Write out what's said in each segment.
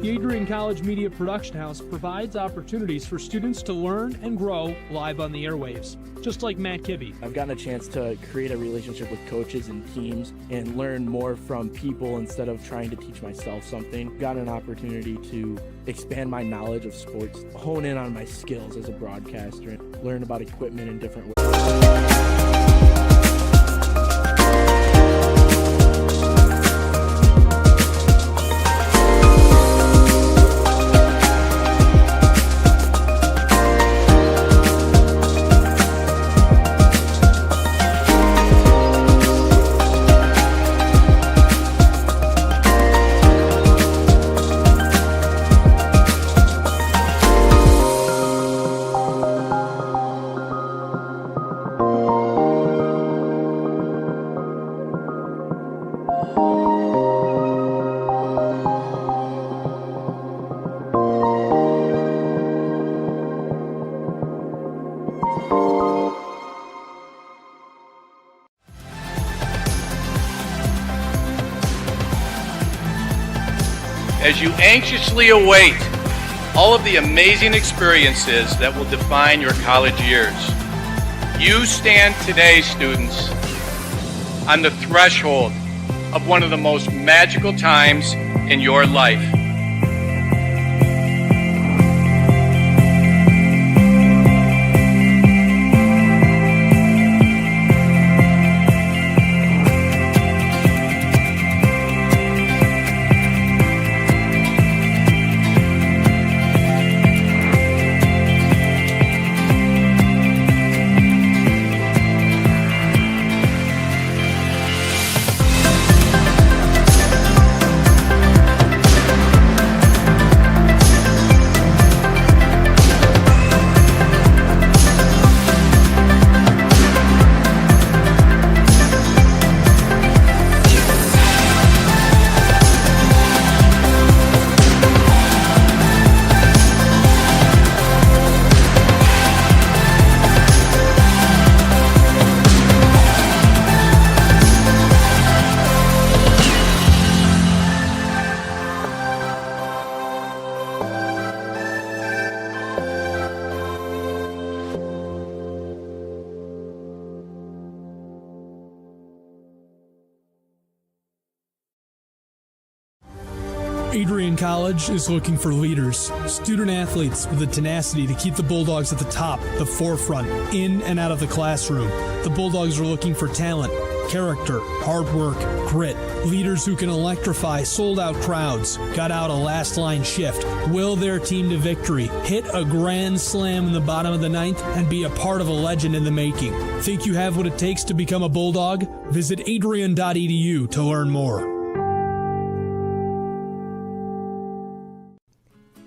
The Adrian College Media Production House provides opportunities for students to learn and grow live on the airwaves, just like Matt Kibbe. I've gotten a chance to create a relationship with coaches and teams and learn more from people instead of trying to teach myself something. Got an opportunity to expand my knowledge of sports, hone in on my skills as a broadcaster, and learn about equipment in different ways. As you anxiously await all of the amazing experiences that will define your college years, you stand today, students, on the threshold of one of the most magical times in your life. Adrian College is looking for leaders, student athletes with the tenacity to keep the Bulldogs at the top, the forefront, in and out of the classroom. The Bulldogs are looking for talent, character, hard work, grit, leaders who can electrify sold-out crowds, gut out a last-line shift, will their team to victory, hit a grand slam in the bottom of the ninth, and be a part of a legend in the making. Think you have what it takes to become a Bulldog? Visit adrian.edu to learn more.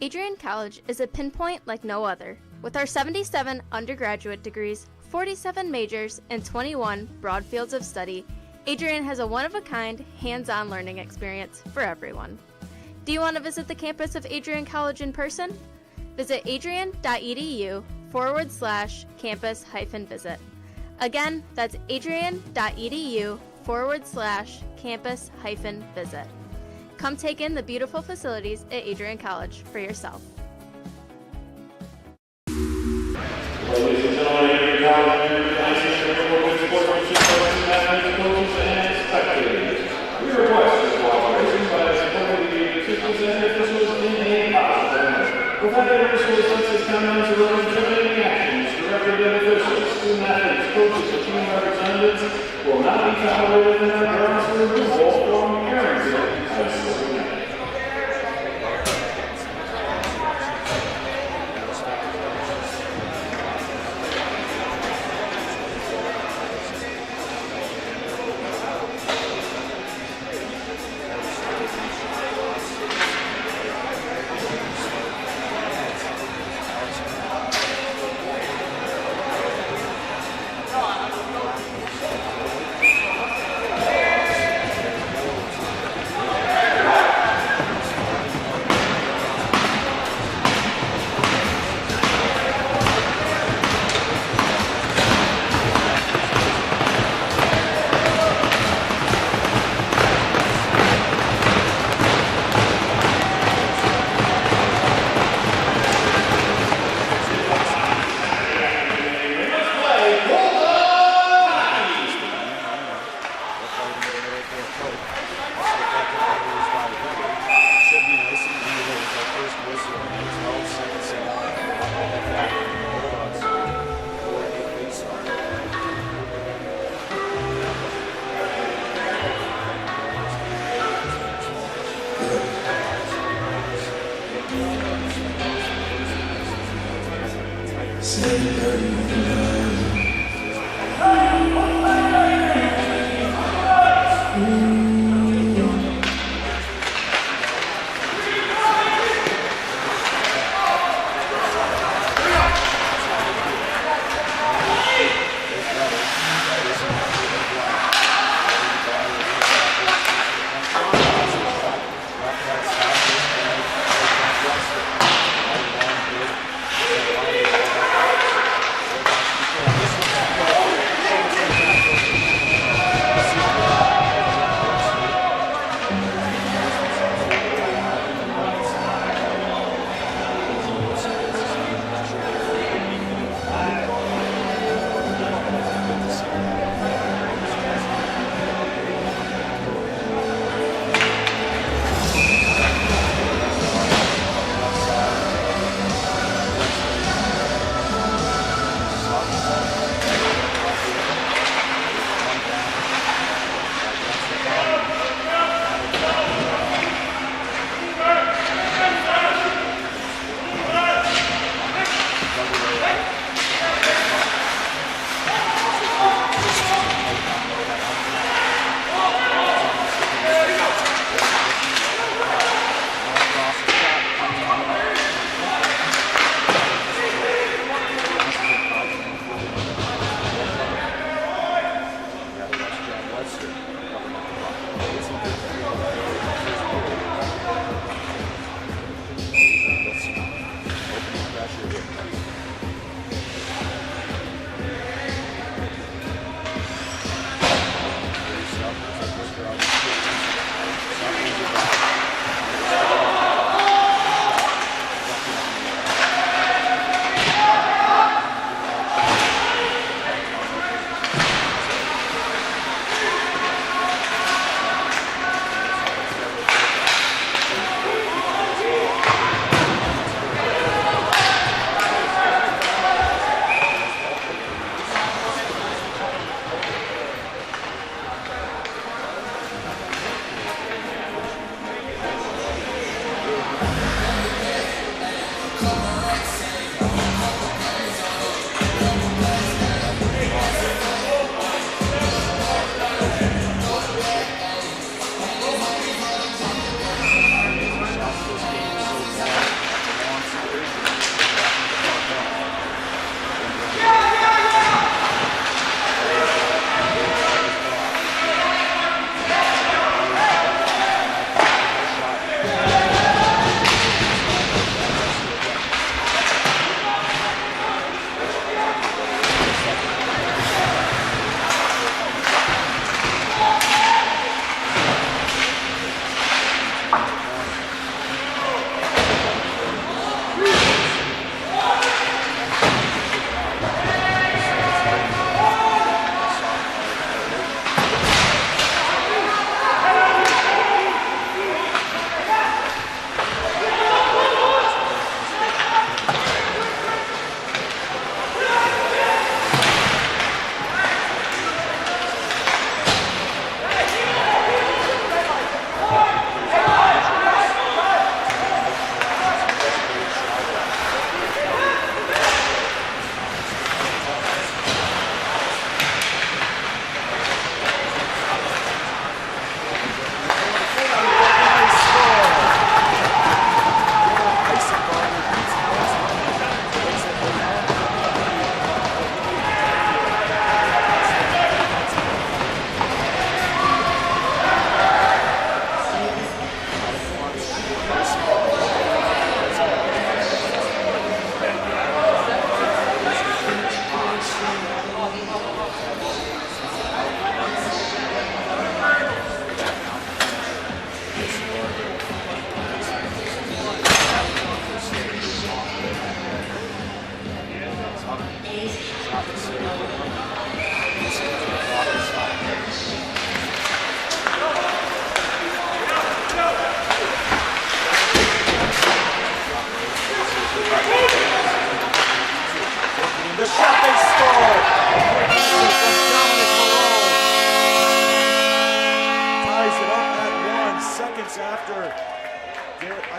Adrian College is a pinpoint like no other. With our 77 undergraduate degrees, 47 majors, and 21 broad fields of study, Adrian has a one-of-a-kind, hands-on learning experience for everyone. Do you want to visit the campus of Adrian College in person? Visit adrian.edu/campus-visit. Again, that's adrian.edu/campus-visit. Come take in the beautiful facilities at Adrian College for yourself. Ladies and gentlemen, Adrian College, sportsmanship, coaches, and spectators. We request your cooperation by supporting the officials and officials in a positive manner. Without any officials, such as comments or intimidating actions directed at officials, student athletes, coaches, and team representatives will not be tolerated in our grounds for removal from Carrington High School.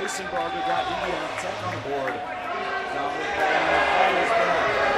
Eisenbarger got Indiana Tech on the board. Dominic fires back.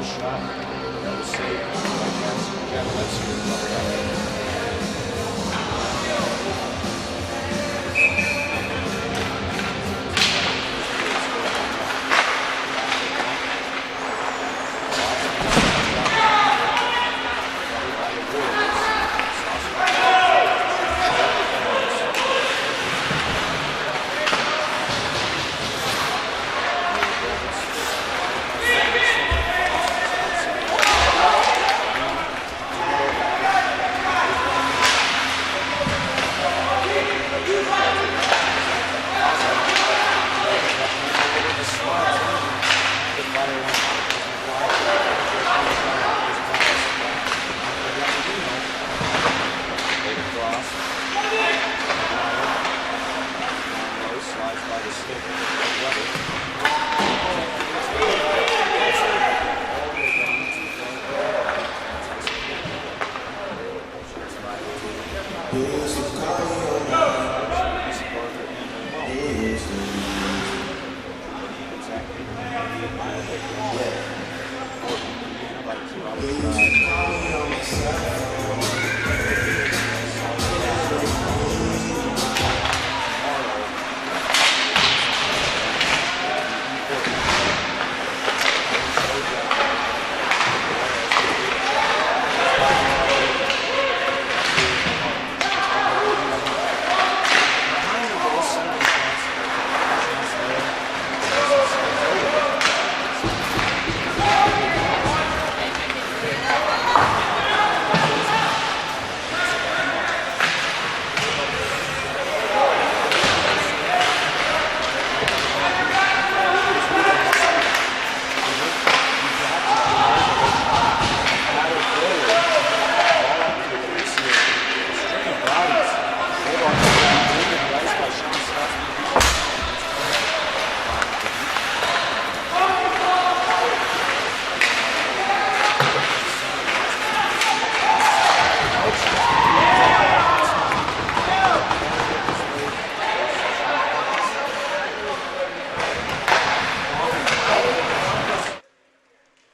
shot. That was saved by Jack Letson.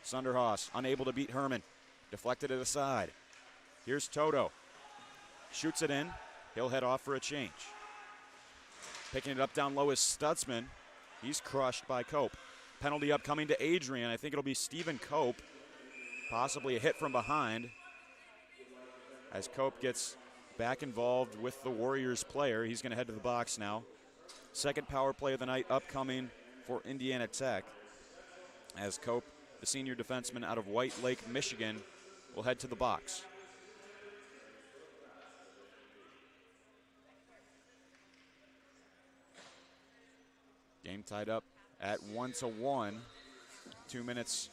Sunderhaus unable to beat Herman. Deflected it aside. Here's Toto. Shoots it in. He'll head off for a change. Picking it up down low is Stutzman. He's crushed by Cope. Penalty upcoming to Adrian. I think it'll be Stephen Cope. Possibly a hit from behind. As Cope gets back involved with the Warriors player, he's going to head to the box now. Second power play of the night upcoming for Indiana Tech. As Cope, the senior defenseman out of White Lake, Michigan, will head to the box. Game tied up at 1-1. 2 minutes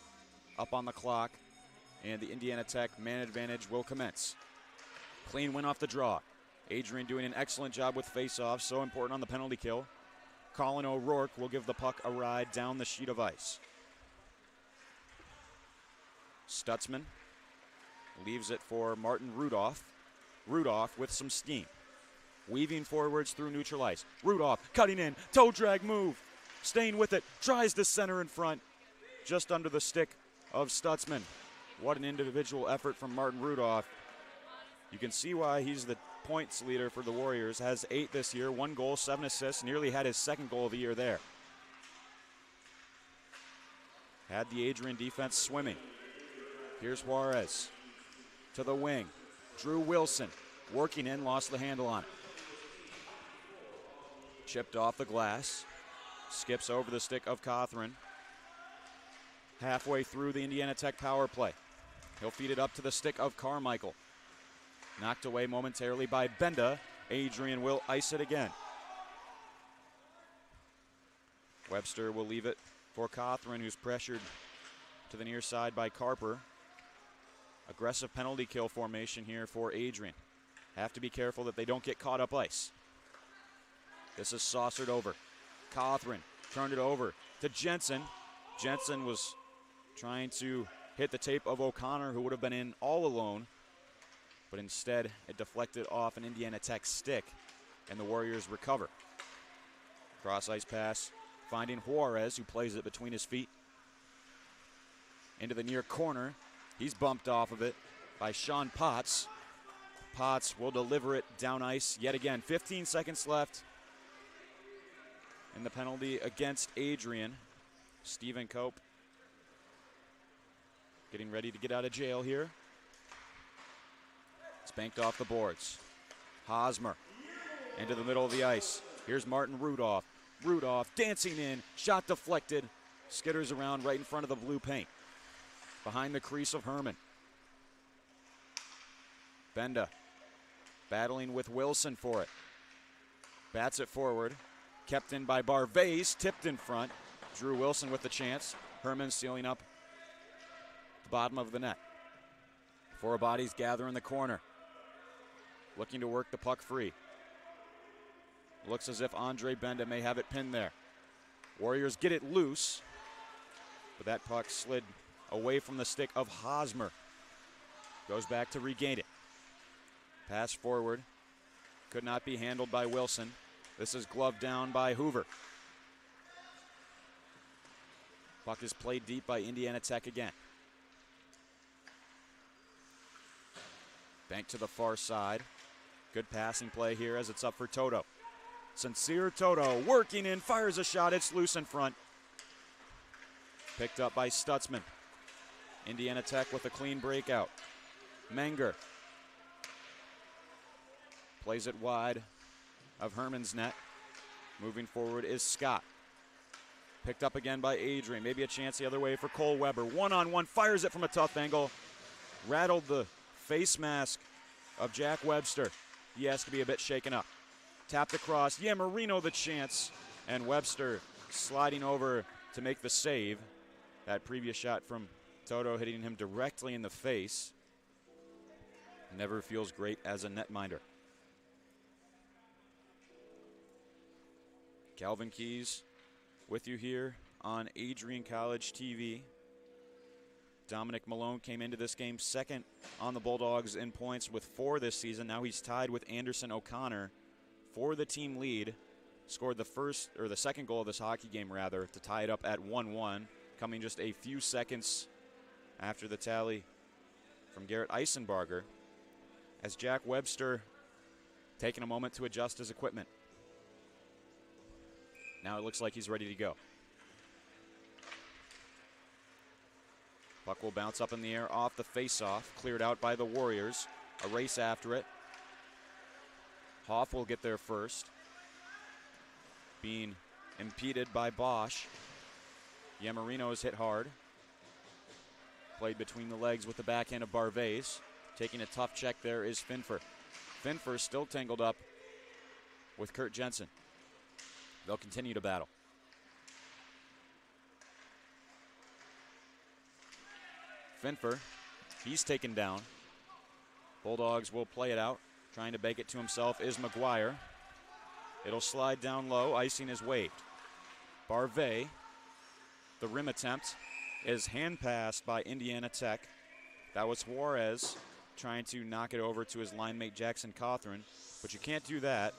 up on the clock, and the Indiana Tech man advantage will commence. Clean win off the draw. Adrian doing an excellent job with face-offs, so important on the penalty kill. Colin O'Rourke will give the puck a ride down the sheet of ice. Stutzman leaves it for Martin Rudolph. Rudolph with some steam. Weaving forwards through neutral ice. Rudolph cutting in, toe drag move. Staying with it, tries to center in front. Just under the stick of Stutzman. What an individual effort from Martin Rudolph. You can see why he's the points leader for the Warriors. Has 8 this year, 1 goal, 7 assists. Nearly had his second goal of the year there. Had the Adrian defense swimming. Here's Juarez to the wing. Drew Wilson working in, lost the handle on it. Chipped off the glass. Skips over the stick of Cothran. Halfway through the Indiana Tech power play. He'll feed it up to the stick of Carmichael. Knocked away momentarily by Benda. Adrian will ice it again. Webster will leave it for Cothran, who's pressured to the near side by Carper. Aggressive penalty kill formation here for Adrian. Have to be careful that they don't get caught up ice. This is saucered over. Cothran turned it over to Jensen. Jensen was trying to hit the tape of O'Connor, who would have been in all alone, but instead it deflected off an Indiana Tech stick, and the Warriors recover. Cross ice pass, finding Juarez, who plays it between his feet. into the near corner. He's bumped off of it by Sean Potts. Potts will deliver it down ice yet again. 15 seconds left. And the penalty against Adrian. Stephen Cope getting ready to get out of jail here. It's banked off the boards. Hosmer into the middle of the ice. Here's Martin Rudolph. Rudolph dancing in, shot deflected. Skitters around right in front of the blue paint. Behind the crease of Herman. Benda battling with Wilson for it. Bats it forward. Kept in by Barvase, tipped in front. Drew Wilson with the chance. Herman sealing up the bottom of the net. Four bodies gather in the corner. Looking to work the puck free. Looks as if Andre Benda may have it pinned there. Warriors get it loose, but that puck slid away from the stick of Hosmer. Goes back to regain it. Pass forward. Could not be handled by Wilson. This is gloved down by Hoover. Puck is played deep by Indiana Tech again. Bank to the far side. Good passing play here as it's up for Toto. Sincere Toto working in, fires a shot. It's loose in front. Picked up by Stutzman. Indiana Tech with a clean breakout. Menger plays it wide of Herman's net. Moving forward is Scott. Picked up again by Adrian. Maybe a chance the other way for Cole Weber. One-on-one, fires it from a tough angle. Rattled the face mask of Jack Webster. He has to be a bit shaken up. Tapped across. Yeah, Marino the chance. And Webster sliding over to make the save. That previous shot from Toto hitting him directly in the face. Never feels great as a netminder. Calvin Keys with you here on Adrian College TV. Dominic Malone came into this game second on the Bulldogs in points with 4 this season. Now he's tied with Anderson O'Connor for the team lead. Scored the second goal of this hockey game, rather, to tie it up at 1-1, coming just a few seconds after the tally from Garrett Eisenbarger, as Jack Webster taking a moment to adjust his equipment. Now it looks like he's ready to go. Puck will bounce up in the air off the face-off, cleared out by the Warriors. A race after it. Hoff will get there first, being impeded by Bosch. Yamarino is hit hard. Played between the legs with the backhand of Barvase. Taking a tough check there is Finfer. Finfer still tangled up with Kurt Jensen. They'll continue to battle. Finfer, he's taken down. Bulldogs will play it out. Trying to bake it to himself is McGuire. It'll slide down low. Icing is waived. Barvay, the rim attempt, is hand passed by Indiana Tech. That was Juarez trying to knock it over to his line mate Jackson Cawthron, but you can't do that.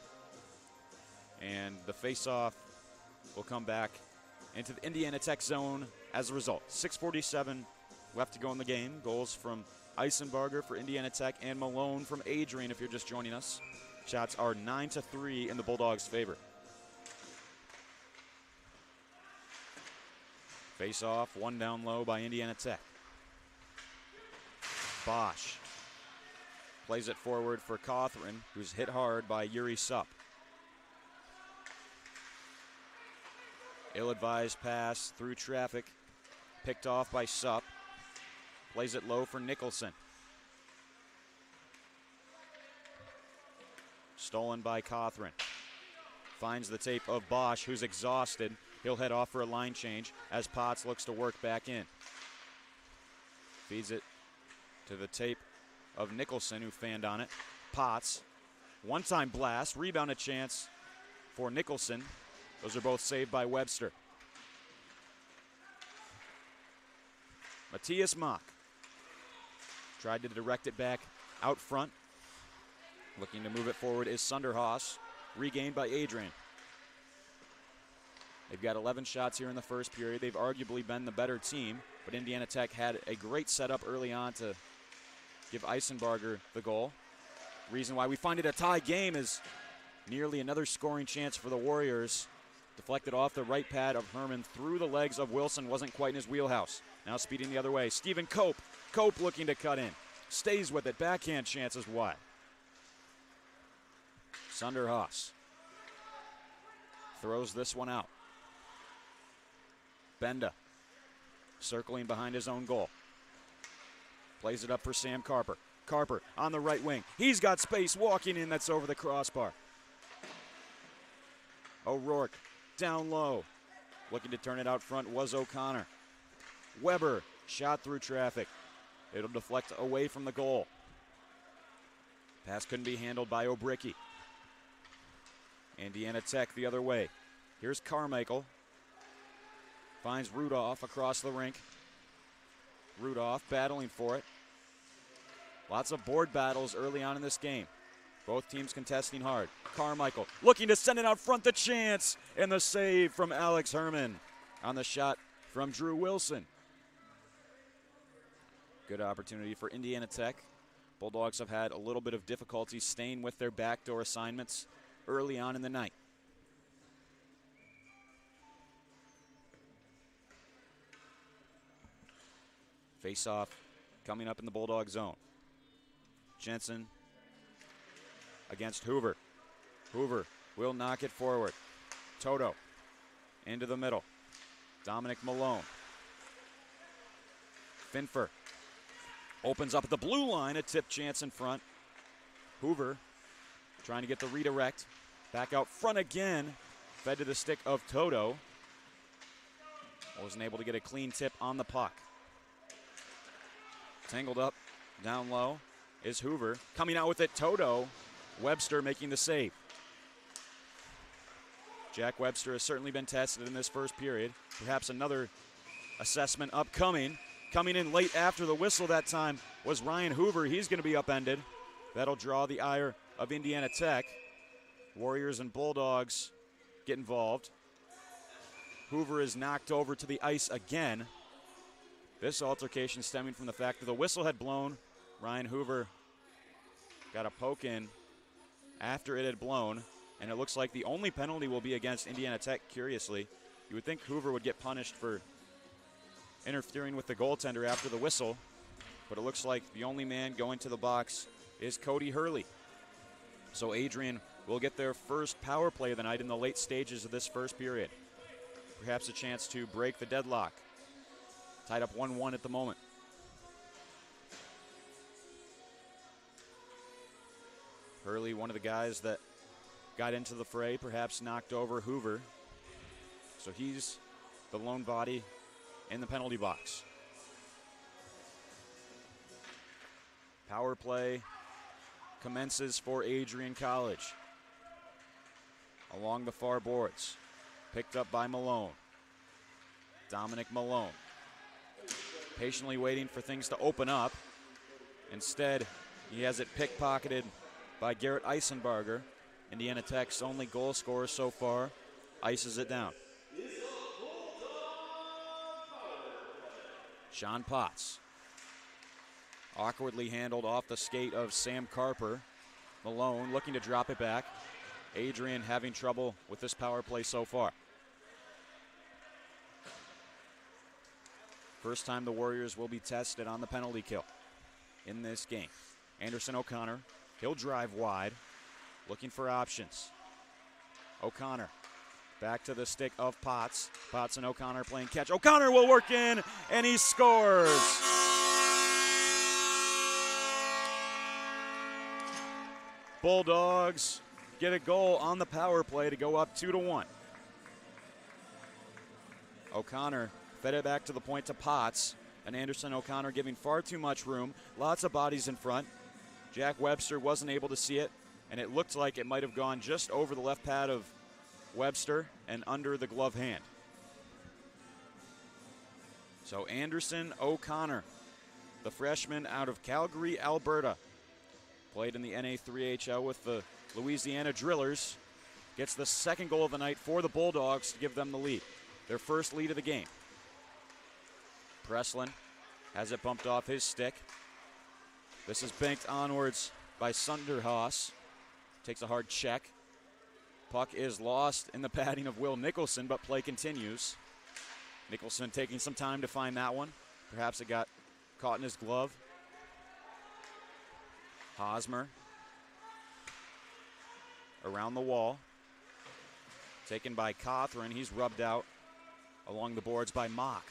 And the face-off will come back into the Indiana Tech zone as a result. 6:47 left to go in the game. Goals from Eisenbarger for Indiana Tech and Malone from Adrian if you're just joining us. Shots are 9-3 in the Bulldogs' favor. Face-off, one down low by Indiana Tech. Bosch plays it forward for Cawthron, who's hit hard by Yuri Sup. Ill-advised pass through traffic, picked off by Sup. Plays it low for Nicholson. Stolen by Cawthron. Finds the tape of Bosch, who's exhausted. He'll head off for a line change as Potts looks to work back in. Feeds it to the tape of Nicholson, who fanned on it. Potts, one-time blast, rebound a chance for Nicholson. Those are both saved by Webster. Matthias Mock tried to direct it back out front. Looking to move it forward is Sunderhaus. Regained by Adrian. They've got 11 shots here in the first period. They've arguably been the better team, but Indiana Tech had a great setup early on to give Eisenbarger the goal. Reason why we find it a tie game is nearly another scoring chance for the Warriors. Deflected off the right pad of Herman through the legs of Wilson. Wasn't quite in his wheelhouse. Now speeding the other way. Stephen Cope. Cope looking to cut in. Stays with it. Backhand chances wide. Sunderhaas throws this one out. Benda circling behind his own goal. Plays it up for Sam Carper. Carper on the right wing. He's got space walking in. That's over the crossbar. O'Rourke down low. Looking to turn it out front was O'Connor. Weber shot through traffic. It'll deflect away from the goal. Pass couldn't be handled by O'Bricky. Indiana Tech the other way. Here's Carmichael. Finds Rudolph across the rink. Rudolph battling for it. Lots of board battles early on in this game. Both teams contesting hard. Carmichael looking to send it out front. The chance and the save from Alex Herman on the shot from Drew Wilson. Good opportunity for Indiana Tech. Bulldogs have had a little bit of difficulty staying with their backdoor assignments early on in the night. Face-off coming up in the Bulldog zone. Jensen against Hoover. Hoover will knock it forward. Toto into the middle. Dominic Malone. Finfer opens up at the blue line. A tip chance in front. Hoover trying to get the redirect. Back out front again. Fed to the stick of Toto. Wasn't able to get a clean tip on the puck. Tangled up down low is Hoover. Coming out with it, Toto. Webster making the save. Jack Webster has certainly been tested in this first period. Perhaps another assessment upcoming. Coming in late after the whistle that time was Ryan Hoover. He's going to be upended. That'll draw the ire of Indiana Tech. Warriors and Bulldogs get involved. Hoover is knocked over to the ice again. This altercation stemming from the fact that the whistle had blown. Ryan Hoover got a poke in after it had blown, and it looks like the only penalty will be against Indiana Tech, curiously. You would think Hoover would get punished for interfering with the goaltender after the whistle, but it looks like the only man going to the box is Cody Hurley. So Adrian will get their first power play of the night in the late stages of this first period. Perhaps a chance to break the deadlock. Tied up 1-1 at the moment. Hurley, one of the guys that got into the fray, perhaps knocked over Hoover. So he's the lone body in the penalty box. Power play commences for Adrian College. Along the far boards. Picked up by Malone. Dominic Malone. Patiently waiting for things to open up. Instead, he has it pickpocketed by Garrett Eisenbarger. Indiana Tech's only goal scorer so far ices it down. Sean Potts. Awkwardly handled off the skate of Sam Carper. Malone looking to drop it back. Adrian having trouble with this power play so far. First time the Warriors will be tested on the penalty kill in this game. Anderson O'Connor, he'll drive wide, looking for options. O'Connor back to the stick of Potts. Potts and O'Connor playing catch. O'Connor will work in, and he scores. Bulldogs get a goal on the power play to go up 2-1. O'Connor fed it back to the point to Potts, and Anderson O'Connor giving far too much room. Lots of bodies in front. Jack Webster wasn't able to see it, and it looked like it might have gone just over the left pad of Webster and under the glove hand. So Anderson O'Connor, the freshman out of Calgary, Alberta, played in the NA3HL with the Louisiana Drillers, gets the second goal of the night for the Bulldogs to give them the lead. Their first lead of the game. Breslin has it bumped off his stick. This is banked onwards by Sunderhaus. Takes a hard check. Puck is lost in the padding of Will Nicholson, but play continues. Nicholson taking some time to find that one. Perhaps it got caught in his glove. Hosmer around the wall. Taken by Cawthron. He's rubbed out along the boards by Mock.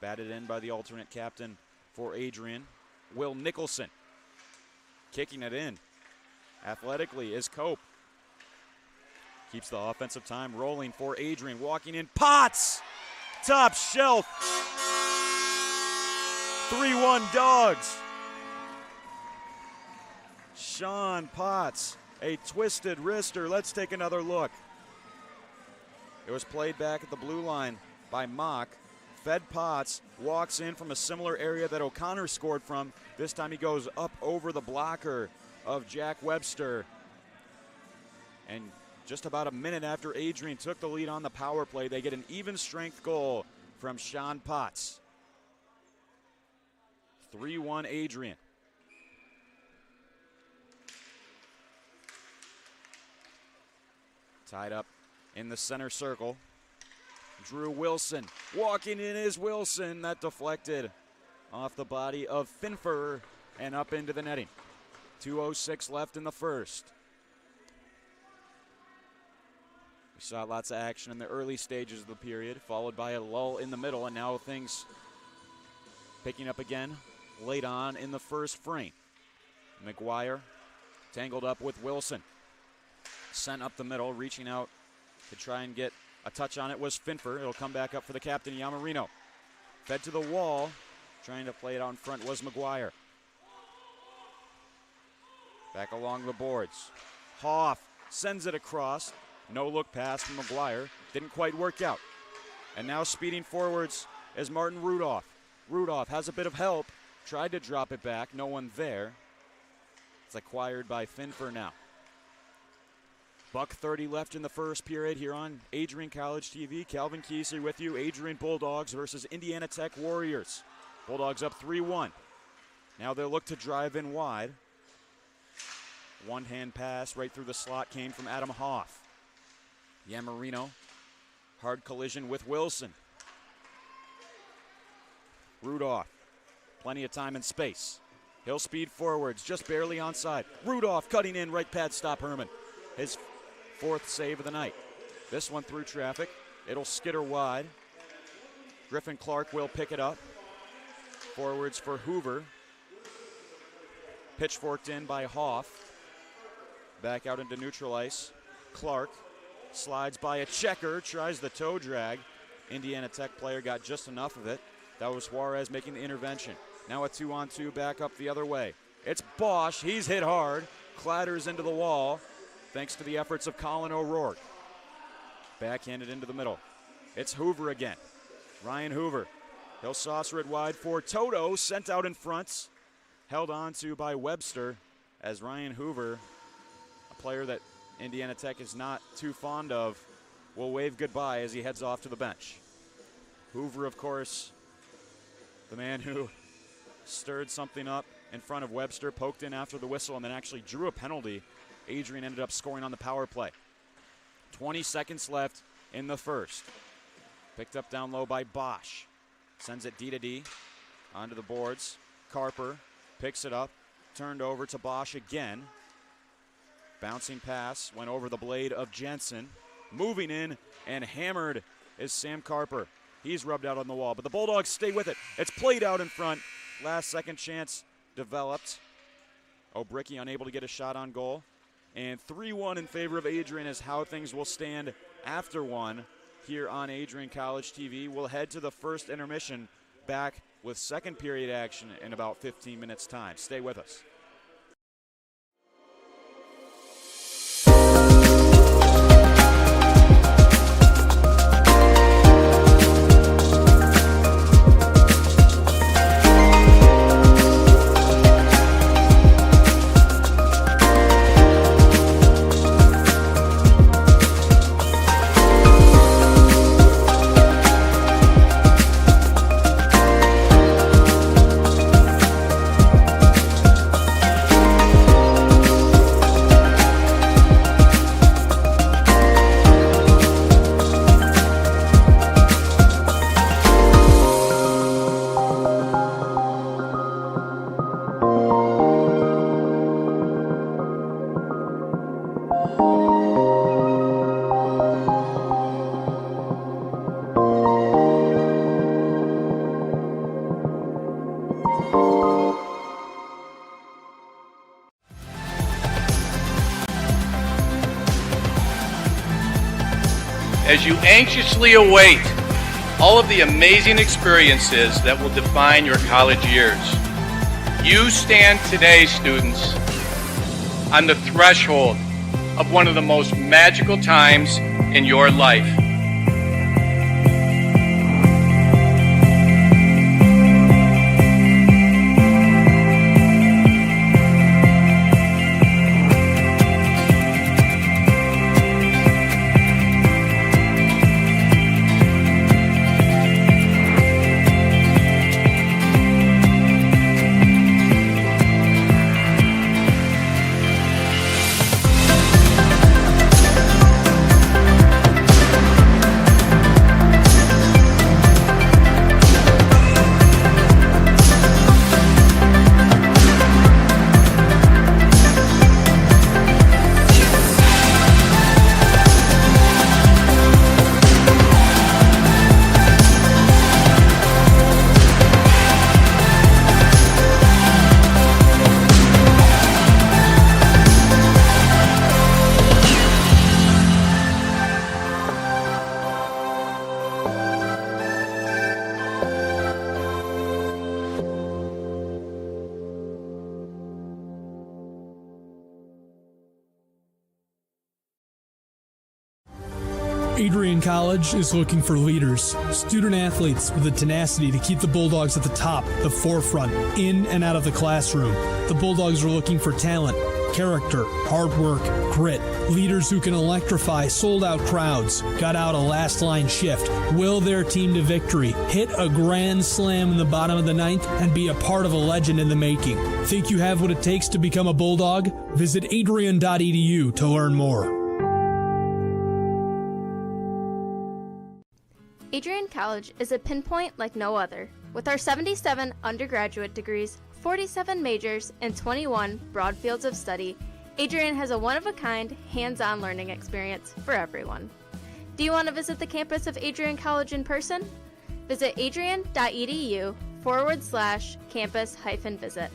Batted in by the alternate captain for Adrian, Will Nicholson. Kicking it in athletically is Cope. Keeps the offensive time rolling for Adrian. Walking in, Potts! Top shelf. 3-1 Dogs. Sean Potts, a twisted wrister. Let's take another look. It was played back at the blue line by Mock. Fed Potts walks in from a similar area that O'Connor scored from. This time he goes up over the blocker of Jack Webster. And just about a minute after Adrian took the lead on the power play, they get an even strength goal from Sean Potts. 3-1 Adrian. Tied up in the center circle. Drew Wilson. Walking in is Wilson. That deflected off the body of Finfer and up into the netting. 2:06 left in the first. We saw lots of action in the early stages of the period, followed by a lull in the middle, and now things picking up again late on in the first frame. McGuire tangled up with Wilson. Sent up the middle, reaching out to try and get a touch on it was Finfer. It'll come back up for the captain, Yamarino. Fed to the wall, trying to play it out in front was McGuire. Back along the boards. Hoff sends it across. No look pass from McGuire. Didn't quite work out. And now speeding forwards is Martin Rudolph. Rudolph has a bit of help. Tried to drop it back. No one there. It's acquired by Finfer now. $1:30 left in the first period here on Adrian College TV. Calvin Kieser with you. Adrian Bulldogs versus Indiana Tech Warriors. Bulldogs up 3-1. Now they'll look to drive in wide. One-hand pass right through the slot came from Adam Hoff. Yamarino, hard collision with Wilson. Rudolph, plenty of time and space. He'll speed forwards, just barely onside. Rudolph cutting in, right pad stop Herman. His fourth save of the night. This one through traffic. It'll skitter wide. Griffin Clark will pick it up. Forwards for Hoover. Pitchforked in by Hoff. Back out into neutral ice. Clark slides by a checker, tries the toe drag. Indiana Tech player got just enough of it. That was Juarez making the intervention. Now a 2-on-2 back up the other way. It's Bosch. He's hit hard. Clatters into the wall thanks to the efforts of Colin O'Rourke. Backhanded into the middle. It's Hoover again. Ryan Hoover. He'll saucer it wide for Toto. Sent out in front. Held on to by Webster as Ryan Hoover, a player that Indiana Tech is not too fond of, will wave goodbye as he heads off to the bench. Hoover, of course, the man who stirred something up in front of Webster, poked in after the whistle, and then actually drew a penalty. Adrian ended up scoring on the power play. 20 seconds left in the first. Picked up down low by Bosch. Sends it D-to-D onto the boards. Carper picks it up, turned over to Bosch again. Bouncing pass, went over the blade of Jensen. Moving in and hammered is Sam Carper. He's rubbed out on the wall, but the Bulldogs stay with it. It's played out in front. Last second chance developed. O'Bricky unable to get a shot on goal. And 3-1 in favor of Adrian is how things will stand after one here on Adrian College TV. We'll head to the first intermission, back with second period action in about 15 minutes time. Stay with us. As you anxiously await all of the amazing experiences that will define your college years, you stand today, students, on the threshold of one of the most magical times in your life. Adrian College is looking for leaders, student athletes with the tenacity to keep the Bulldogs at the top, the forefront, in and out of the classroom. The Bulldogs are looking for talent, character, hard work, grit, leaders who can electrify sold-out crowds, gut out a last-line shift, will their team to victory, hit a grand slam in the bottom of the ninth, and be a part of a legend in the making. Think you have what it takes to become a Bulldog? Visit adrian.edu to learn more. Adrian College is a pinpoint like no other. With our 77 undergraduate degrees, 47 majors, and 21 broad fields of study, Adrian has a one-of-a-kind, hands-on learning experience for everyone. Do you want to visit the campus of Adrian College in person? Visit adrian.edu/campus-visit.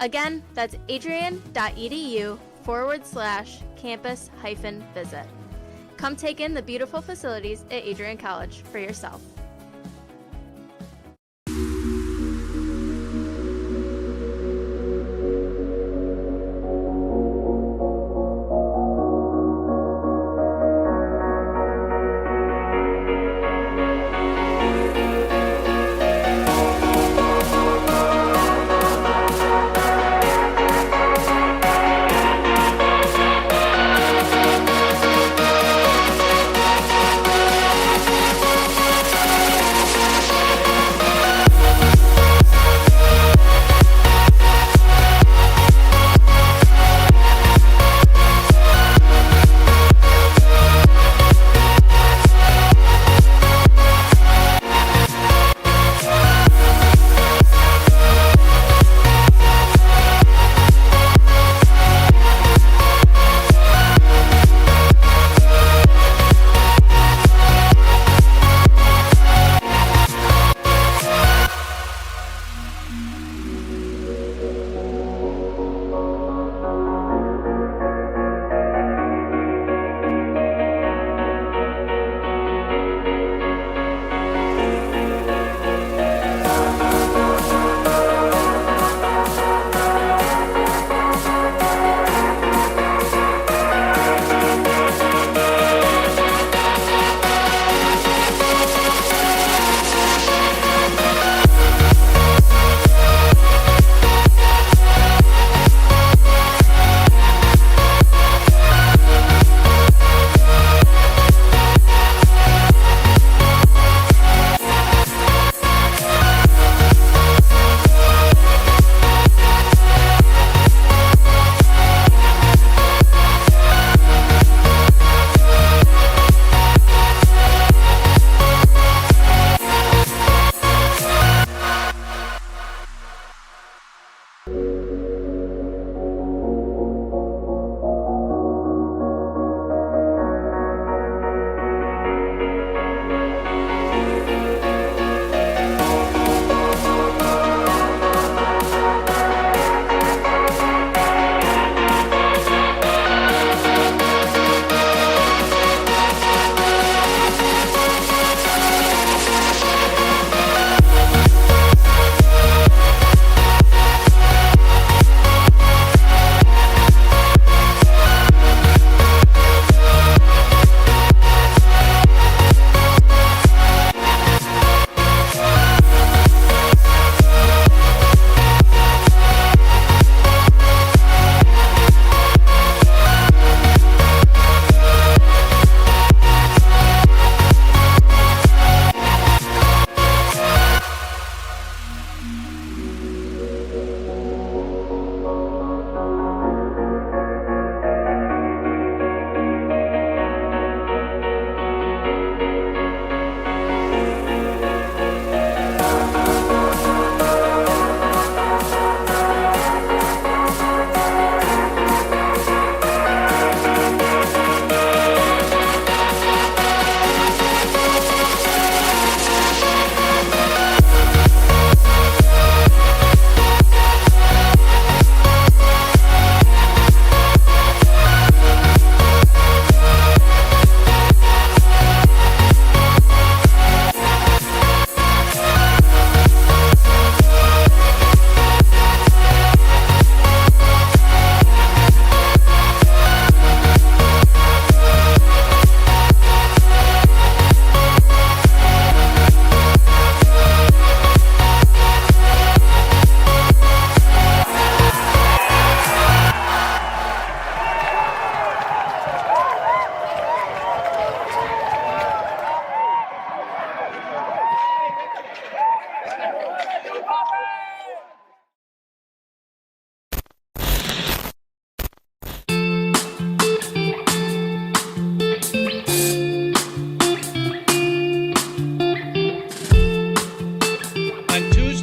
Again, that's adrian.edu/campus-visit. Come take in the beautiful facilities at Adrian College for yourself.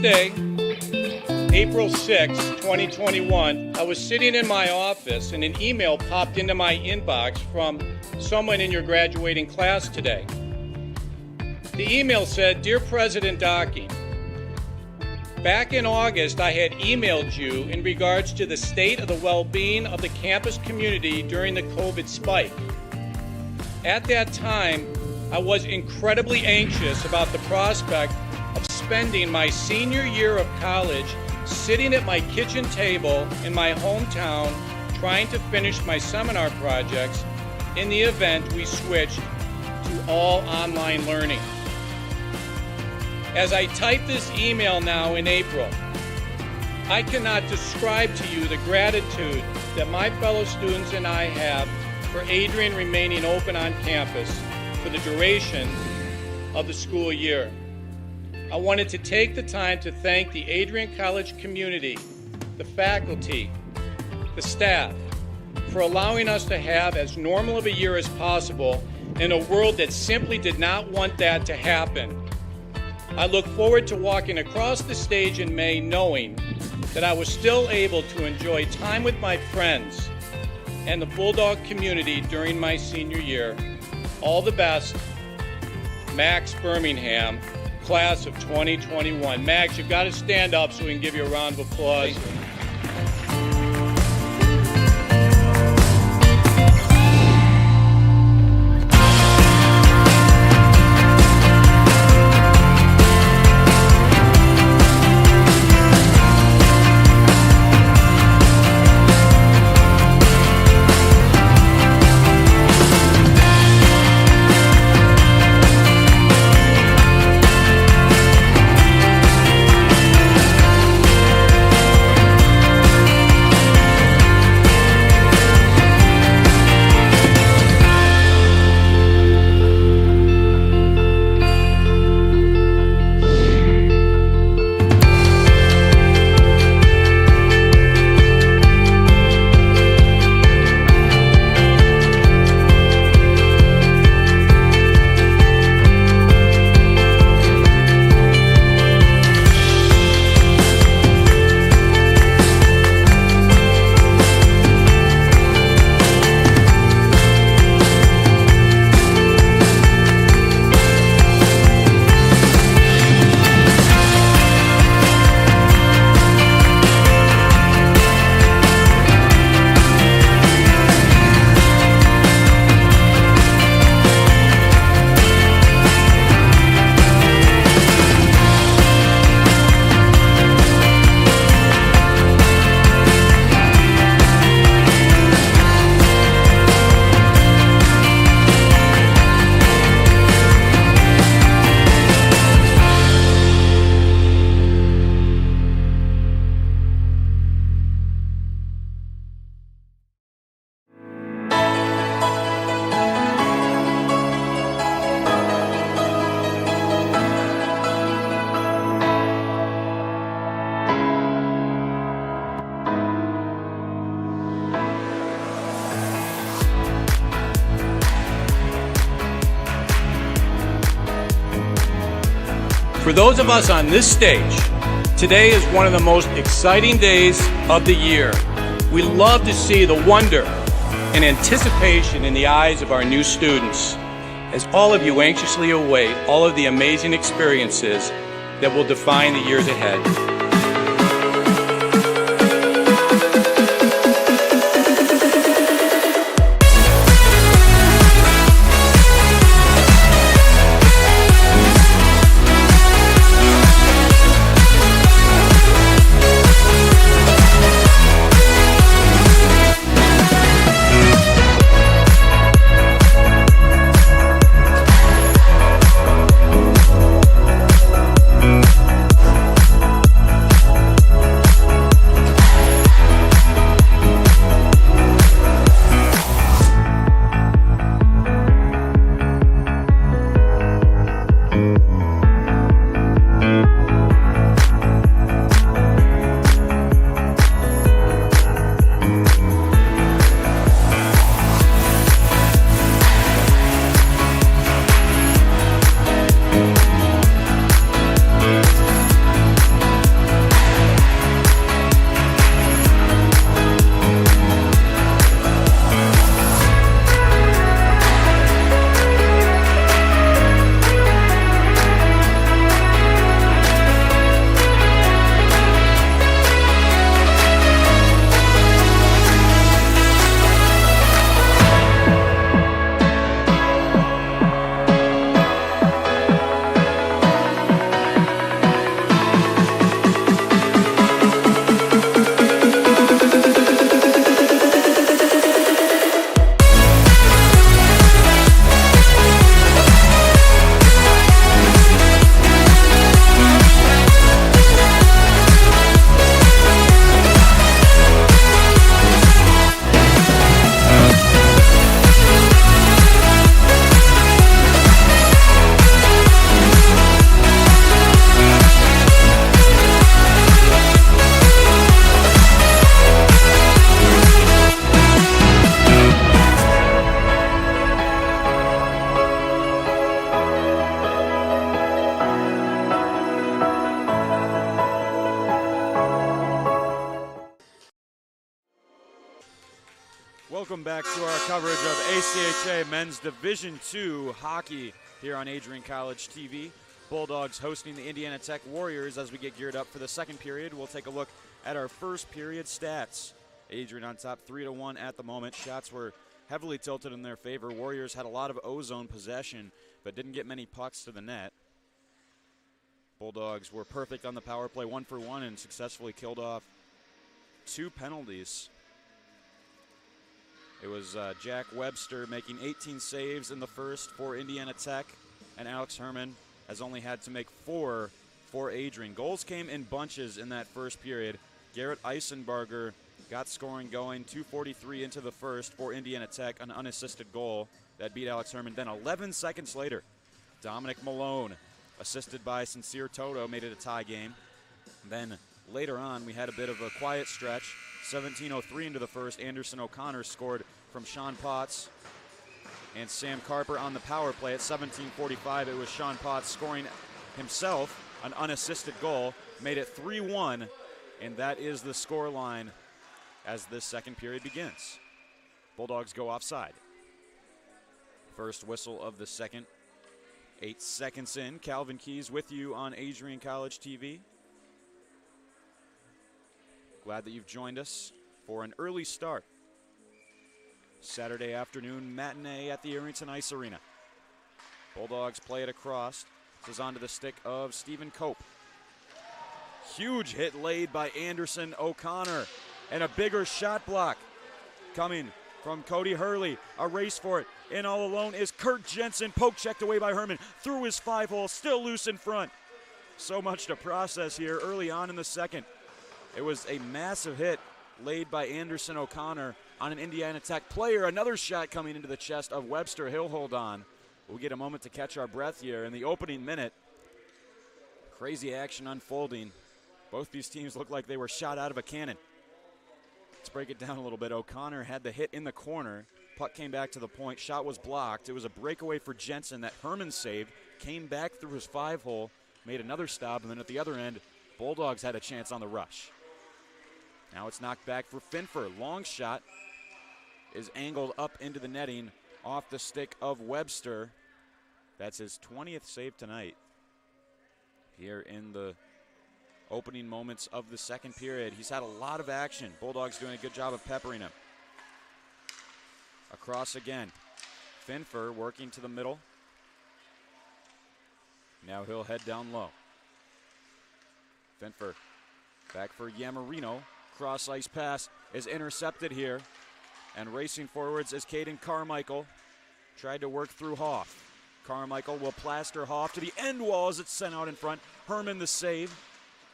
Thursday, April 6, 2021, I was sitting in my office and an email popped into my inbox from someone in your graduating class today. The email said, "Dear President Docking, back in August, I had emailed you in regards to the state of the well-being of the campus community during the COVID spike. At that time, I was incredibly anxious about the prospect of spending my senior year of college sitting at my kitchen table in my hometown trying to finish my seminar projects in the event we switched to all online learning. As I type this email now in April, I cannot describe to you the gratitude that my fellow students and I have for Adrian remaining open on campus for the duration of the school year. I wanted to take the time to thank the Adrian College community, the faculty, the staff, for allowing us to have as normal of a year as possible in a world that simply did not want that to happen. I look forward to walking across the stage in May knowing that I was still able to enjoy time with my friends and the Bulldog community during my senior year. All the best, Max Birmingham, class of 2021. Max, you've got to stand up so we can give you a round of applause. For those of us on this stage, today is one of the most exciting days of the year. We love to see the wonder and anticipation in the eyes of our new students as all of you anxiously await all of the amazing experiences that will define the years ahead. Welcome back to our coverage of ACHA Men's Division II hockey here on Adrian College TV. Bulldogs hosting the Indiana Tech Warriors. As we get geared up for the second period, we'll take a look at our first period stats. Adrian on top 3-1 at the moment. Shots were heavily tilted in their favor. Warriors had a lot of O-zone possession, but didn't get many pucks to the net. Bulldogs were perfect on the power play, 1 for 1, and successfully killed off 2 penalties. It was Jack Webster making 18 saves in the first for Indiana Tech, and Alex Herman has only had to make 4 for Adrian. Goals came in bunches in that first period. Garrett Eisenbarger got scoring going, 2:43 into the first for Indiana Tech, an unassisted goal that beat Alex Herman. Then 11 seconds later, Dominic Malone, assisted by Sincere Toto, made it a tie game. Then later on, we had a bit of a quiet stretch. 17:03 into the first, Anderson O'Connor scored from Sean Potts and Sam Carper on the power play. At 17:45, it was Sean Potts scoring himself an unassisted goal, made it 3-1, and that is the score line as this second period begins. Bulldogs go offside. First whistle of the second. 8 seconds in. Calvin Keys with you on Adrian College TV. Glad that you've joined us for an early start. Saturday afternoon matinee at the Arlington Ice Arena. Bulldogs play it across. This is onto the stick of Stephen Cope. Huge hit laid by Anderson O'Connor. And a bigger shot block coming from Cody Hurley. A race for it. In all alone is Kurt Jensen. Poke checked away by Herman. Through his 5-hole. Still loose in front. So much to process here early on in the second. It was a massive hit laid by Anderson O'Connor on an Indiana Tech player. Another shot coming into the chest of Webster. He'll hold on. We'll get a moment to catch our breath here in the opening minute. Crazy action unfolding. Both these teams look like they were shot out of a cannon. Let's break it down a little bit. O'Connor had the hit in the corner. Puck came back to the point. Shot was blocked. It was a breakaway for Jensen that Herman saved. Came back through his 5-hole. Made another stop. And then at the other end, Bulldogs had a chance on the rush. Now it's knocked back for Finfer. Long shot is angled up into the netting off the stick of Webster. That's his 20th save tonight here in the opening moments of the second period. He's had a lot of action. Bulldogs doing a good job of peppering him. Across again. Finfer working to the middle. Now he'll head down low. Finfer back for Yamarino. Cross ice pass is intercepted here. And racing forwards is Caden Carmichael. Tried to work through Hoff. Carmichael will plaster Hoff to the end wall as it's sent out in front. Herman the save.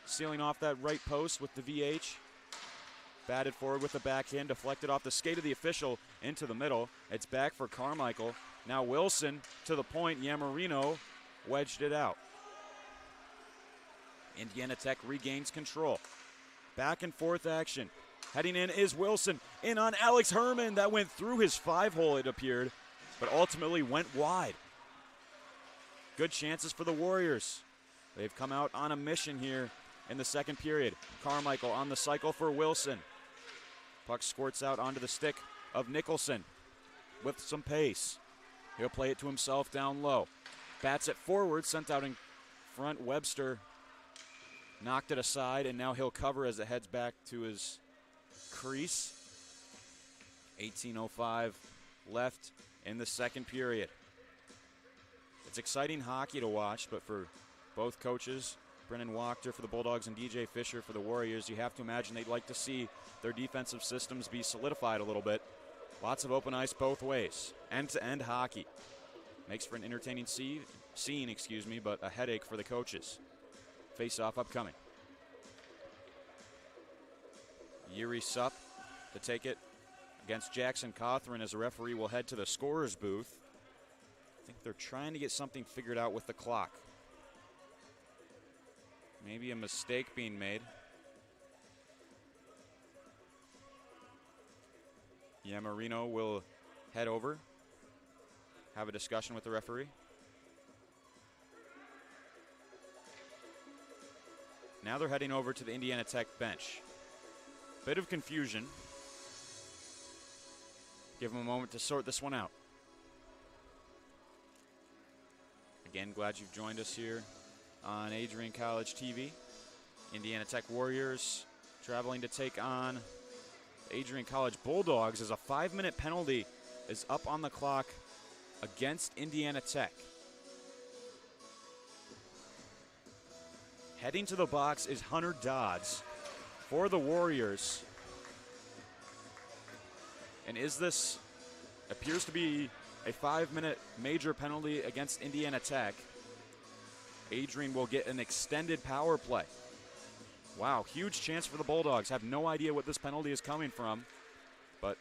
Sealing off that right post with the VH. Batted forward with the backhand. Deflected off the skate of the official into the middle. It's back for Carmichael. Now Wilson to the point. Yamarino wedged it out. Indiana Tech regains control. Back and forth action. Heading in is Wilson. In on Alex Herman. That went through his 5-hole, it appeared, but ultimately went wide. Good chances for the Warriors. They've come out on a mission here in the second period. Carmichael on the cycle for Wilson. Puck squirts out onto the stick of Nicholson with some pace. He'll play it to himself down low. Bats it forward, sent out in front. Webster knocked it aside, and now he'll cover as it heads back to his crease. 18:05 left in the second period. It's exciting hockey to watch, but for both coaches, Brennan Wachter for the Bulldogs and DJ Fisher for the Warriors, you have to imagine they'd like to see their defensive systems be solidified a little bit. Lots of open ice both ways. End-to-end hockey. Makes for an entertaining scene, but a headache for the coaches. Face-off upcoming. Yuri Sup to take it against Jackson Cawthron as a referee will head to the scorer's booth. I think they're trying to get something figured out with the clock. Maybe a mistake being made. Yamarino will head over, have a discussion with the referee. Now they're heading over to the Indiana Tech bench. Bit of confusion. Give them a moment to sort this one out. Again, glad you've joined us here on Adrian College TV. Indiana Tech Warriors traveling to take on Adrian College Bulldogs as a 5-minute penalty is up on the clock against Indiana Tech. Heading to the box is Hunter Dodds for the Warriors. And this appears to be a 5-minute major penalty against Indiana Tech. Adrian will get an extended power play. Wow, huge chance for the Bulldogs. Have no idea what this penalty is coming from, but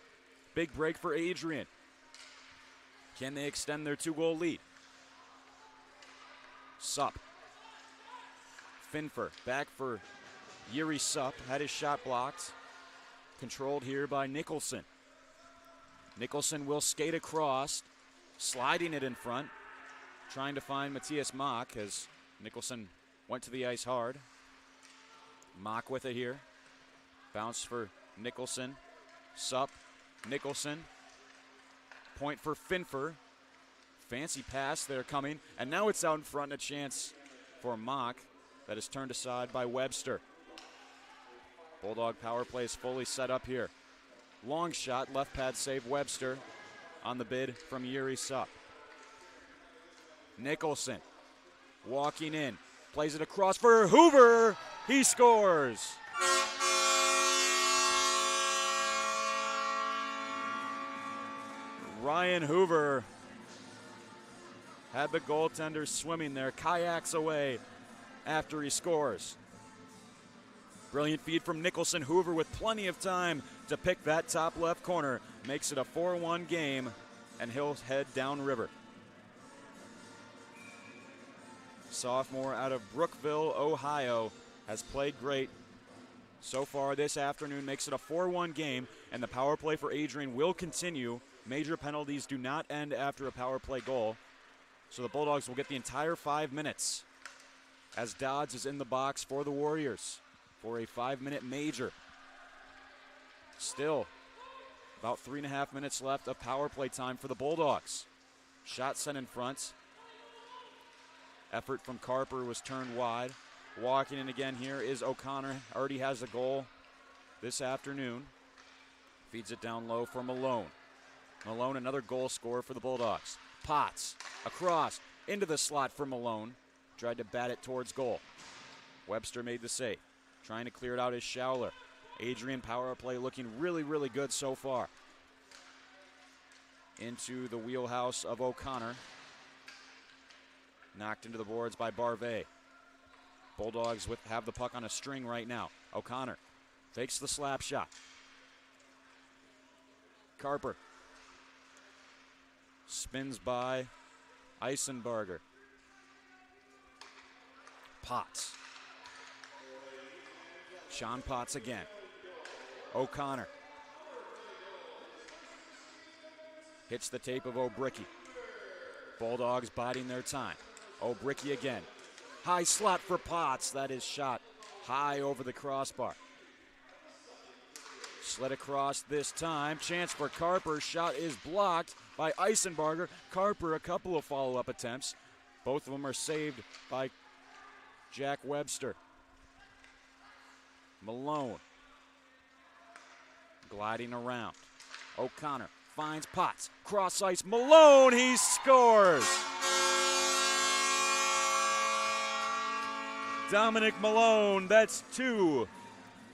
big break for Adrian. Can they extend their 2-goal lead? Supp. Finfer back for Yuri Supp. Had his shot blocked. Controlled here by Nicholson. Nicholson will skate across, sliding it in front, trying to find Matthias Mock as Nicholson went to the ice hard. Mock with it here. Bounce for Nicholson. Supp. Nicholson. Point for Finfer. Fancy pass there coming. And now it's out in front and a chance for Mock that is turned aside by Webster. Bulldog power play is fully set up here. Long shot, left pad save, Webster on the bid from Yuri Supp. Nicholson walking in, plays it across for Hoover. He scores. Ryan Hoover had the goaltender swimming there, kayaks away after he scores. Brilliant feed from Nicholson. Hoover with plenty of time to pick that top left corner. Makes it a 4-1 game, and he'll head downriver. Sophomore out of Brookville, Ohio, has played great so far this afternoon. Makes it a 4-1 game, and the power play for Adrian will continue. Major penalties do not end after a power play goal, so the Bulldogs will get the entire 5 minutes as Dodds is in the box for the Warriors for a 5-minute major. Still about 3.5 minutes left of power play time for the Bulldogs. Shot sent in front. Effort from Carper was turned wide. Walking in again here is O'Connor. Already has a goal this afternoon. Feeds it down low for Malone. Malone, another goal scorer for the Bulldogs. Potts across into the slot for Malone. Tried to bat it towards goal. Webster made the save. Trying to clear it out is Schauler. Adrian power play looking really, really good so far. Into the wheelhouse of O'Connor. Knocked into the boards by Barvet. Bulldogs have the puck on a string right now. O'Connor fakes the slap shot. Carper spins by Eisenberger. Potts. Sean Potts again. O'Connor. Hits the tape of O'Bricky. Bulldogs biding their time. O'Bricky again. High slot for Potts. That is shot high over the crossbar. Slid across this time. Chance for Carper. Shot is blocked by Eisenberger. Carper, a couple of follow-up attempts. Both of them are saved by Jack Webster. Malone gliding around. O'Connor finds Potts. Cross ice. Malone, he scores! Dominic Malone, that's 2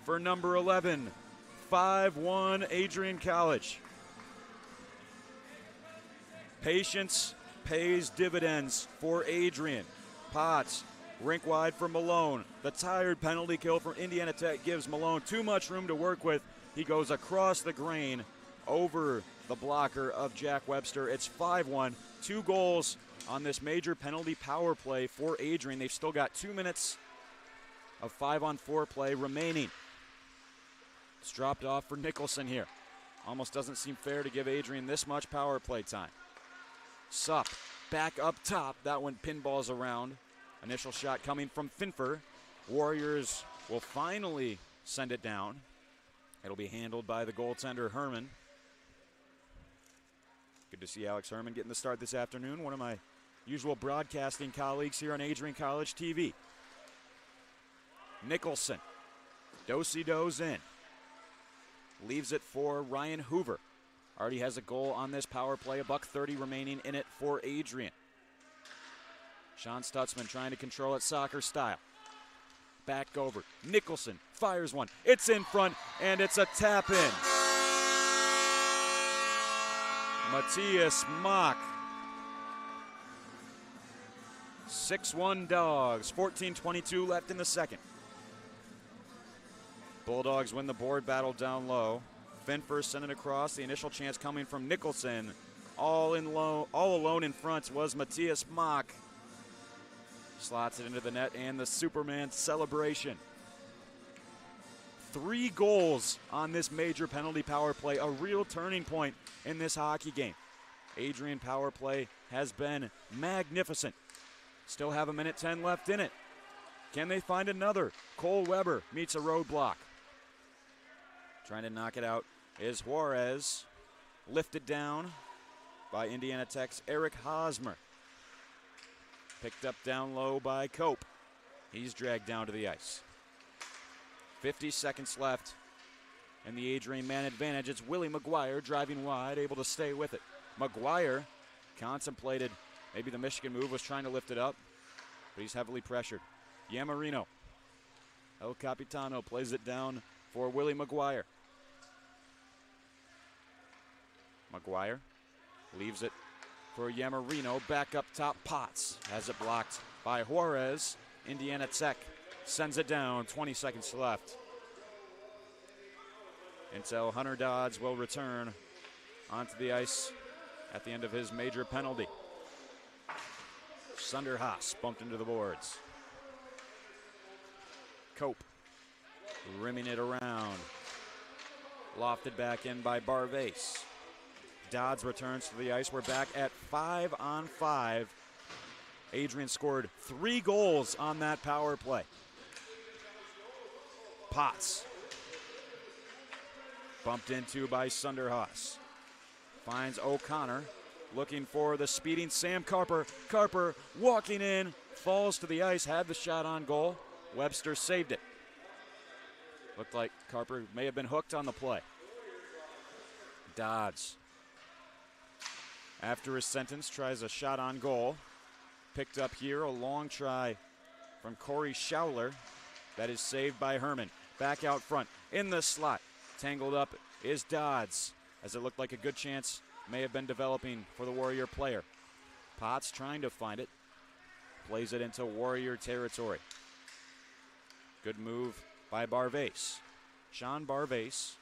for number 11. 5-1 Adrian College. Patience pays dividends for Adrian. Potts, rink wide for Malone. The tired penalty kill from Indiana Tech gives Malone too much room to work with. He goes across the grain over the blocker of Jack Webster. It's 5-1. 2 goals on this major penalty power play for Adrian. They've still got 2 minutes of 5-on-4 play remaining. It's dropped off for Nicholson here. Almost doesn't seem fair to give Adrian this much power play time. Supp back up top. That one pinballs around. Initial shot coming from Finfer. Warriors will finally send it down. It'll be handled by the goaltender Herman. Good to see Alex Herman getting the start this afternoon. One of my usual broadcasting colleagues here on Adrian College TV. Nicholson. Do-si-do's in. Leaves it for Ryan Hoover. Already has a goal on this power play. $1:30 remaining in it for Adrian. Sean Stutzman trying to control it soccer style. Back over. Nicholson fires one. It's in front, and it's a tap in. Matthias Mock. 6-1 Dogs. 14:22 left in the second. Bulldogs win the board battle down low. Finfer sent it across. The initial chance coming from Nicholson. All alone in front was Matthias Mock. Slots it into the net, and the Superman celebration. 3 goals on this major penalty power play, a real turning point in this hockey game. Adrian power play has been magnificent. Still have 1:10 left in it. Can they find another? Cole Weber meets a roadblock. Trying to knock it out is Juarez. Lifted down by Indiana Tech's Eric Hosmer. Picked up down low by Cope. He's dragged down to the ice. 50 seconds left in the Adrian man advantage. It's Willie McGuire driving wide, able to stay with it. McGuire contemplated maybe the Michigan move, was trying to lift it up, but he's heavily pressured. Yamarino. El Capitano plays it down for Willie McGuire. McGuire leaves it for Yamarino. Back up top, Potts has it blocked by Juarez. Indiana Tech sends it down. 20 seconds left until Hunter Dodds will return onto the ice at the end of his major penalty. Sunder Haas bumped into the boards. Cope rimming it around. Lofted back in by Barvase. Dodds returns to the ice. We're back at 5-on-5. Adrian scored 3 goals on that power play. Potts. Bumped into by Sunder Haas. Finds O'Connor. Looking for the speeding Sam Carper. Carper walking in. Falls to the ice. Had the shot on goal. Webster saved it. Looked like Carper may have been hooked on the play. Dodds, after his sentence, tries a shot on goal. Picked up here, a long try from Corey Schauler. That is saved by Herman. Back out front, in the slot. Tangled up is Dodds, as it looked like a good chance may have been developing for the Warrior player. Potts trying to find it. Plays it into Warrior territory. Good move by Barvase. Sean Barvase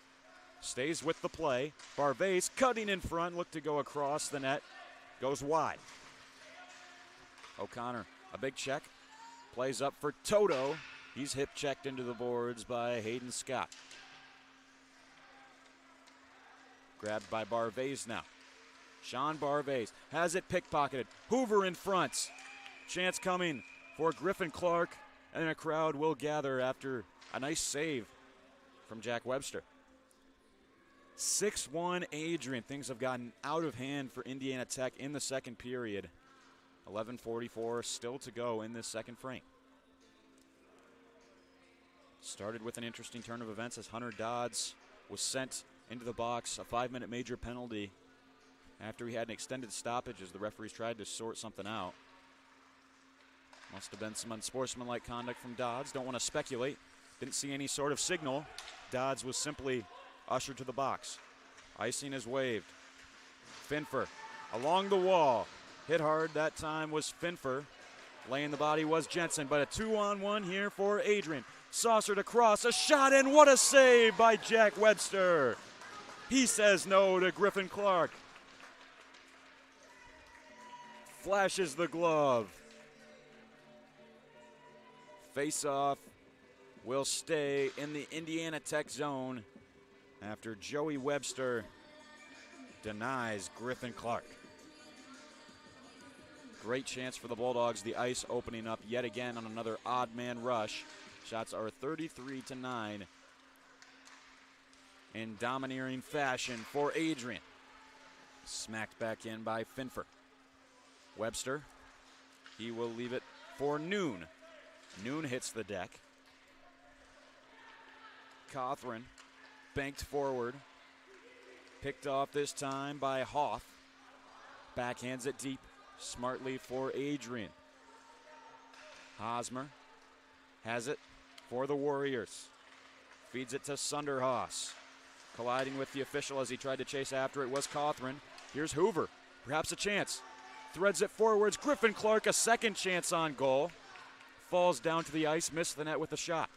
stays with the play. Barvase cutting in front, looked to go across the net. Goes wide. O'Connor, a big check. Plays up for Toto. He's hip checked into the boards by Hayden Scott. Grabbed by Barvase now. Sean Barvase has it pickpocketed. Hoover in front. Chance coming for Griffin Clark, and a crowd will gather after a nice save from Jack Webster. 6-1 Adrian. Things have gotten out of hand for Indiana Tech in the second period. 11:44 still to go in this second frame. Started with an interesting turn of events as Hunter Dodds was sent into the box, a 5-minute major penalty after he had an extended stoppage as the referees tried to sort something out. Must have been some unsportsmanlike conduct from Dodds. Don't want to speculate. Didn't see any sort of signal. Dodds was simply ushered to the box. Icing is waved. Finfer along the wall. Hit hard that time was Finfer. Laying the body was Jensen, but a 2-on-1 here for Adrian. Saucered across, a shot, and what a save by Jack Webster. He says no to Griffin Clark. Flashes the glove. Face-off will stay in the Indiana Tech zone after Joey Webster denies Griffin Clark. Great chance for the Bulldogs. The ice opening up yet again on another odd man rush. Shots are 33-9 in domineering fashion for Adrian. Smacked back in by Finfer. Webster, he will leave it for Noon. Noon hits the deck. Cawthron banked forward. Picked off this time by Hoff. Backhands it deep smartly for Adrian. Hosmer has it for the Warriors. Feeds it to Sunderhaus. Colliding with the official as he tried to chase after it was Cawthron. Here's Hoover, perhaps a chance. Threads it forwards. Griffin Clark, a second chance on goal. Falls down to the ice, missed the net with a shot.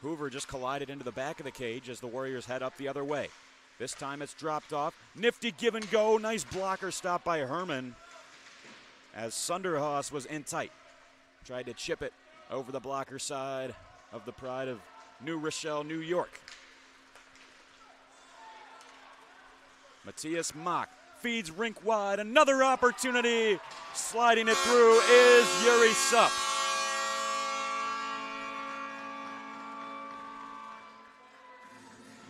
Hoover just collided into the back of the cage as the Warriors head up the other way. This time it's dropped off. Nifty give and go. Nice blocker stop by Herman as Sunderhaus was in tight. Tried to chip it over the blocker side of the pride of New Rochelle, New York. Matthias Mock feeds rink wide. Another opportunity. Sliding it through is Yuri Sup.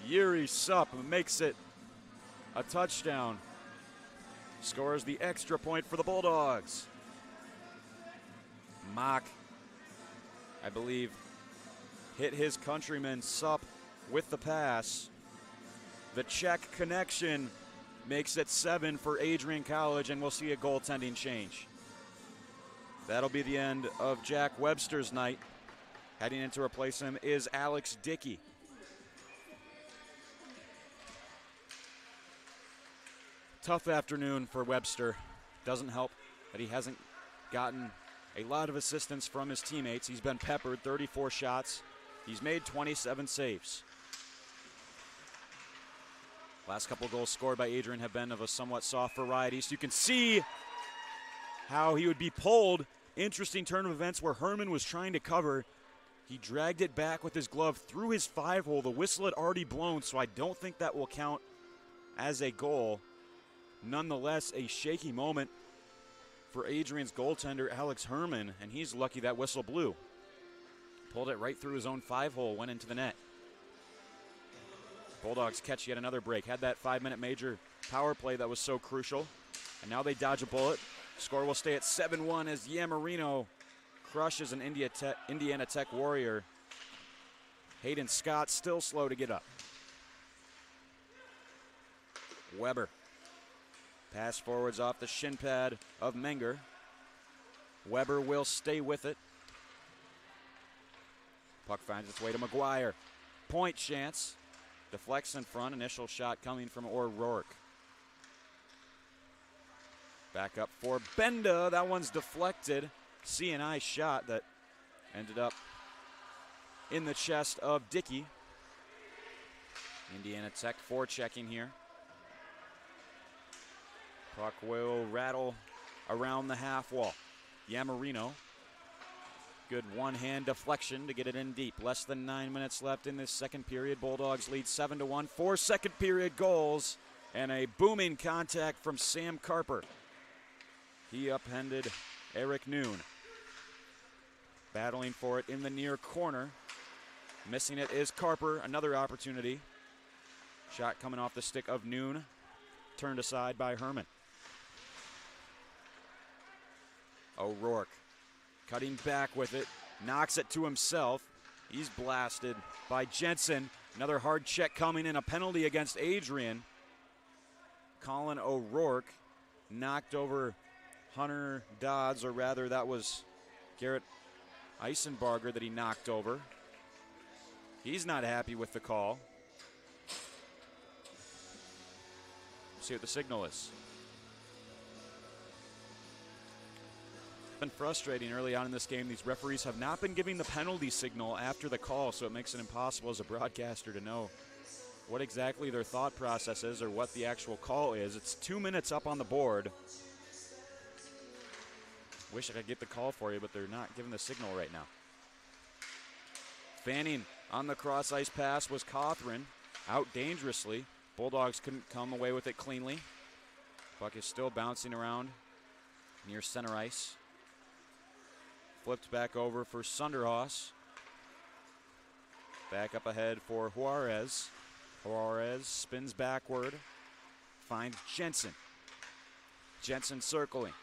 Yuri Sup makes it a touchdown. Scores the extra point for the Bulldogs. Mock, I believe, hit his countryman Sup with the pass. The Czech connection makes it 7 for Adrian College, and we'll see a goaltending change. That'll be the end of Jack Webster's night. Heading in to replace him is Alex Dickey. Tough afternoon for Webster. Doesn't help that he hasn't gotten a lot of assistance from his teammates. He's been peppered, 34 shots. He's made 27 saves. Last couple goals scored by Adrian have been of a somewhat soft variety, so you can see how he would be pulled. Interesting turn of events where Herman was trying to cover. He dragged it back with his glove through his 5-hole. The whistle had already blown, so I don't think that will count as a goal. Nonetheless, a shaky moment for Adrian's goaltender, Alex Herman, and he's lucky that whistle blew. Pulled it right through his own 5-hole, went into the net. Bulldogs catch yet another break. Had that 5-minute major power play that was so crucial, and now they dodge a bullet. Score will stay at 7-1 as Yamarino crushes an Indiana Tech Warrior. Hayden Scott still slow to get up. Weber. Pass forwards off the shin pad of Menger. Weber will stay with it. Puck finds its way to McGuire. Point chance. Deflects in front. Initial shot coming from O'Rourke. Back up for Benda. That one's deflected. C&I shot that ended up in the chest of Dickey. Indiana Tech forechecking here. Puck will rattle around the half wall. Yamarino. Good one-hand deflection to get it in deep. Less than 9 minutes left in this second period. Bulldogs lead 7-1. 4 second period goals and a booming contact from Sam Carper. He upended Eric Noon. Battling for it in the near corner. Missing it is Carper. Another opportunity. Shot coming off the stick of Noon. Turned aside by Herman. O'Rourke cutting back with it. Knocks it to himself. He's blasted by Jensen. Another hard check coming in. A penalty against Adrian. Colin O'Rourke knocked over Hunter Dodds, or rather that was Garrett Eisenbarger that he knocked over. He's not happy with the call. See what the signal is. Been frustrating early on in this game. These referees have not been giving the penalty signal after the call, so it makes it impossible as a broadcaster to know what exactly their thought process is or what the actual call is. It's 2 minutes up on the board. Wish I could get the call for you, but they're not giving the signal right now. Fanning on the cross ice pass was Cawthron, out dangerously. Bulldogs couldn't come away with it cleanly. Puck is still bouncing around near center ice. Flipped back over for Sunderhaus. Back up ahead for Juarez. Juarez spins backward, finds Jensen. Jensen circling.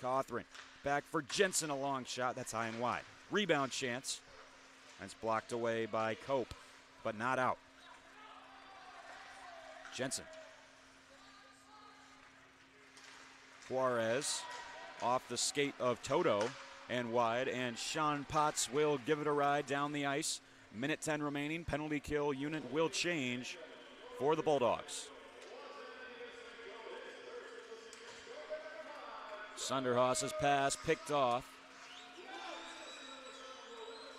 Cawthron back for Jensen, a long shot. That's high and wide. Rebound chance. That's blocked away by Cope, but not out. Jensen. Juarez off the skate of Toto and wide, and Sean Potts will give it a ride down the ice. Minute 10 remaining. Penalty kill unit will change for the Bulldogs. Sunderhaas's pass picked off.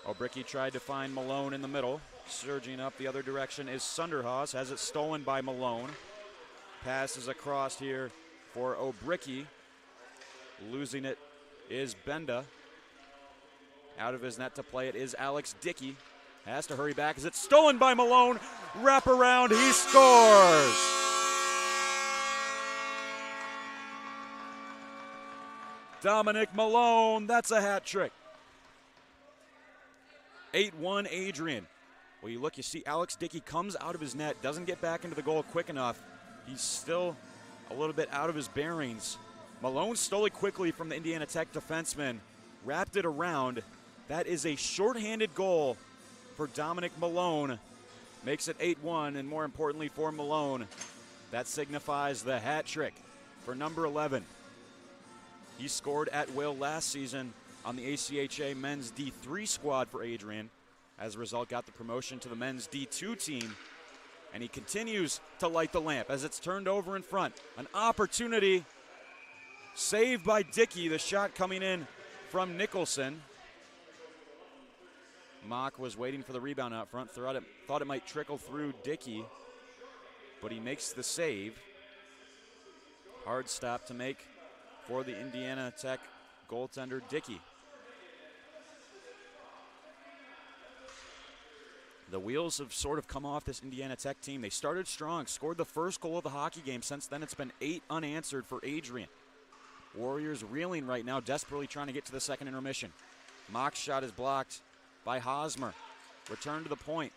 O'Bricky tried to find Malone in the middle. Surging up the other direction is Sunderhaas. Has it stolen by Malone. Passes across here for O'Bricky. Losing it is Benda. Out of his net to play it is Alex Dickey. Has to hurry back as it's stolen by Malone. Wrap around, he scores! Dominic Malone, that's a hat trick. 8-1 Adrian. Well, you look, you see Alex Dickey comes out of his net, doesn't get back into the goal quick enough. He's still a little bit out of his bearings. Malone stole it quickly from the Indiana Tech defenseman, wrapped it around. That is a shorthanded goal for Dominic Malone. Makes it 8-1, and more importantly for Malone, that signifies the hat trick for number 11. He scored at will last season on the ACHA men's D3 squad for Adrian. As a result, got the promotion to the men's D2 team. And he continues to light the lamp as it's turned over in front. An opportunity saved by Dickey. The shot coming in from Nicholson. Mock was waiting for the rebound out front. Thought it might trickle through Dickey, but he makes the save. Hard stop to make for the Indiana Tech goaltender Dickey. The wheels have sort of come off this Indiana Tech team. They started strong, scored the first goal of the hockey game. Since then, it's been 8 unanswered for Adrian. Warriors reeling right now, desperately trying to get to the second intermission. Mock's shot is blocked by Hosmer. Return to the point.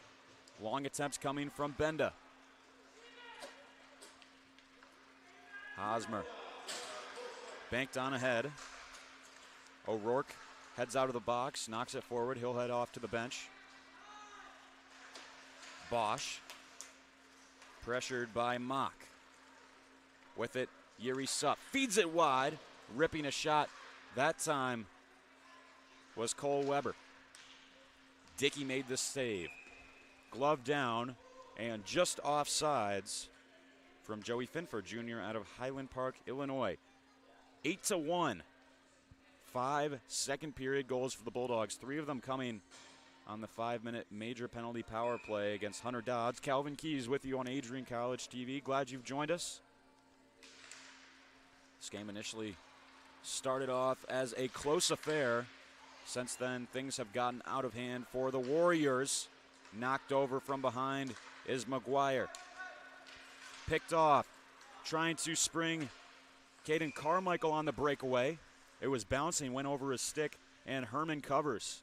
Long attempts coming from Benda. Hosmer banked on ahead. O'Rourke heads out of the box, knocks it forward. He'll head off to the bench. Bosch, pressured by Mock. With it, Yuri Supp feeds it wide, ripping a shot. That time was Cole Weber. Dickey made the save. Glove down and just offsides from Joey Finford Jr. out of Highland Park, Illinois. 8-1. 5 second period goals for the Bulldogs. 3 of them coming on the 5-minute major penalty power play against Hunter Dodds. Calvin Keys with you on Adrian College TV. Glad you've joined us. This game initially started off as a close affair. Since then, things have gotten out of hand for the Warriors. Knocked over from behind is McGuire. Picked off, trying to spring Caden Carmichael on the breakaway. It was bouncing, went over his stick, and Herman covers.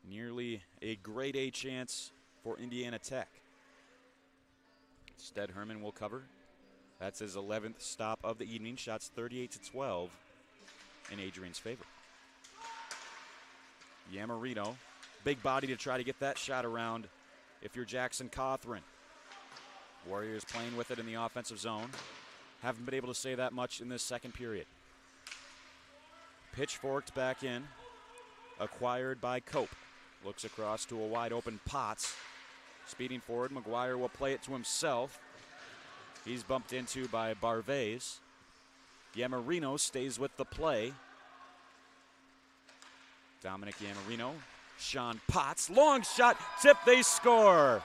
Nearly a grade A chance for Indiana Tech. Instead, Herman will cover. That's his 11th stop of the evening. Shots 38-12 in Adrian's favor. Yamarino, big body to try to get that shot around if you're Jackson Cawthron. Warriors playing with it in the offensive zone. Haven't been able to say that much in this second period. Pitchforked back in. Acquired by Cope. Looks across to a wide open Potts. Speeding forward, McGuire will play it to himself. He's bumped into by Barvez. Yamarino stays with the play. Dominic Yamarino. Sean Potts. Long shot. Tip. They score.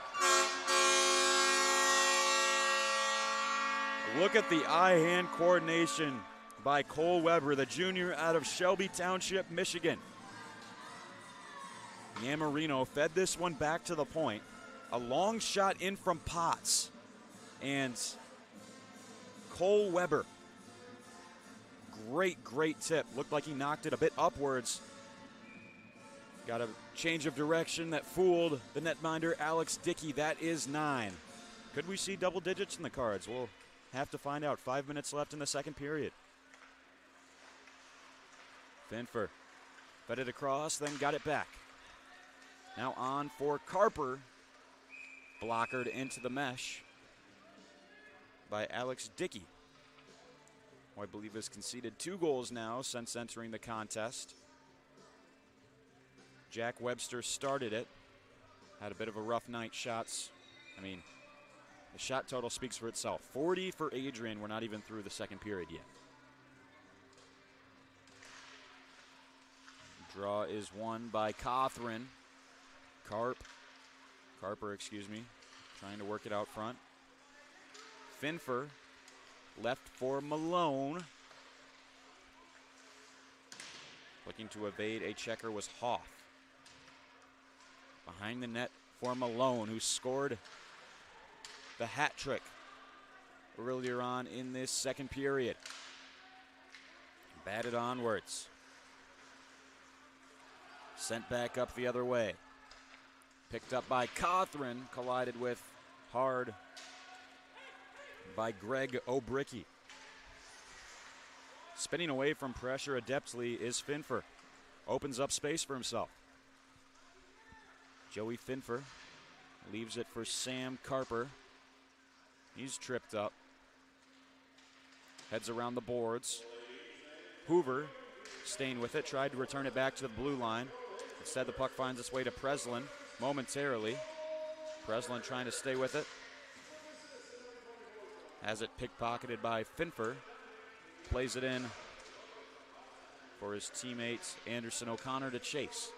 Look at the eye-hand coordination by Cole Weber, the junior out of Shelby Township, Michigan. Yamarino fed this one back to the point. A long shot in from Potts. And Cole Weber. Great tip. Looked like he knocked it a bit upwards. Got a change of direction that fooled the netminder Alex Dickey. That is 9. Could we see double digits in the cards? We'll have to find out. 5 minutes left in the second period. Finfer fed it across, then got it back. Now on for Carper. Blockered into the mesh by Alex Dickey, who I believe has conceded 2 goals now since entering the contest. Jack Webster started it. Had a bit of a rough night shots. I mean, the shot total speaks for itself. 40 for Adrian. We're not even through the second period yet. Draw is won by Carper, trying to work it out front. Finfer left for Malone. Looking to evade a checker was Hoff. Behind the net for Malone, who scored the hat trick earlier on in this second period. Batted onwards. Sent back up the other way. Picked up by Cawthron, collided with hard by Greg O'Bricky. Spinning away from pressure adeptly is Finfer. Opens up space for himself. Joey Finfer leaves it for Sam Carper. He's tripped up. Heads around the boards. Hoover staying with it, tried to return it back to the blue line. Instead, the puck finds its way to Preslin momentarily. Preslin trying to stay with it. Has it pickpocketed by Finfer. Plays it in for his teammate Anderson O'Connor to chase.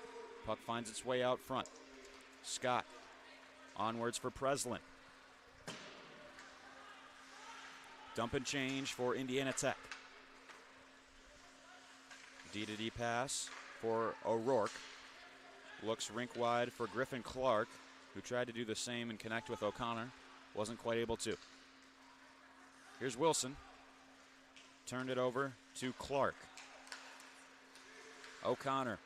Puck finds its way out front. Scott onwards for Preslin. Dump and change for Indiana Tech. D-to-D pass for O'Rourke. Looks rink wide for Griffin Clark, who tried to do the same and connect with O'Connor. Wasn't quite able to. Here's Wilson. Turned it over to Clark. O'Connor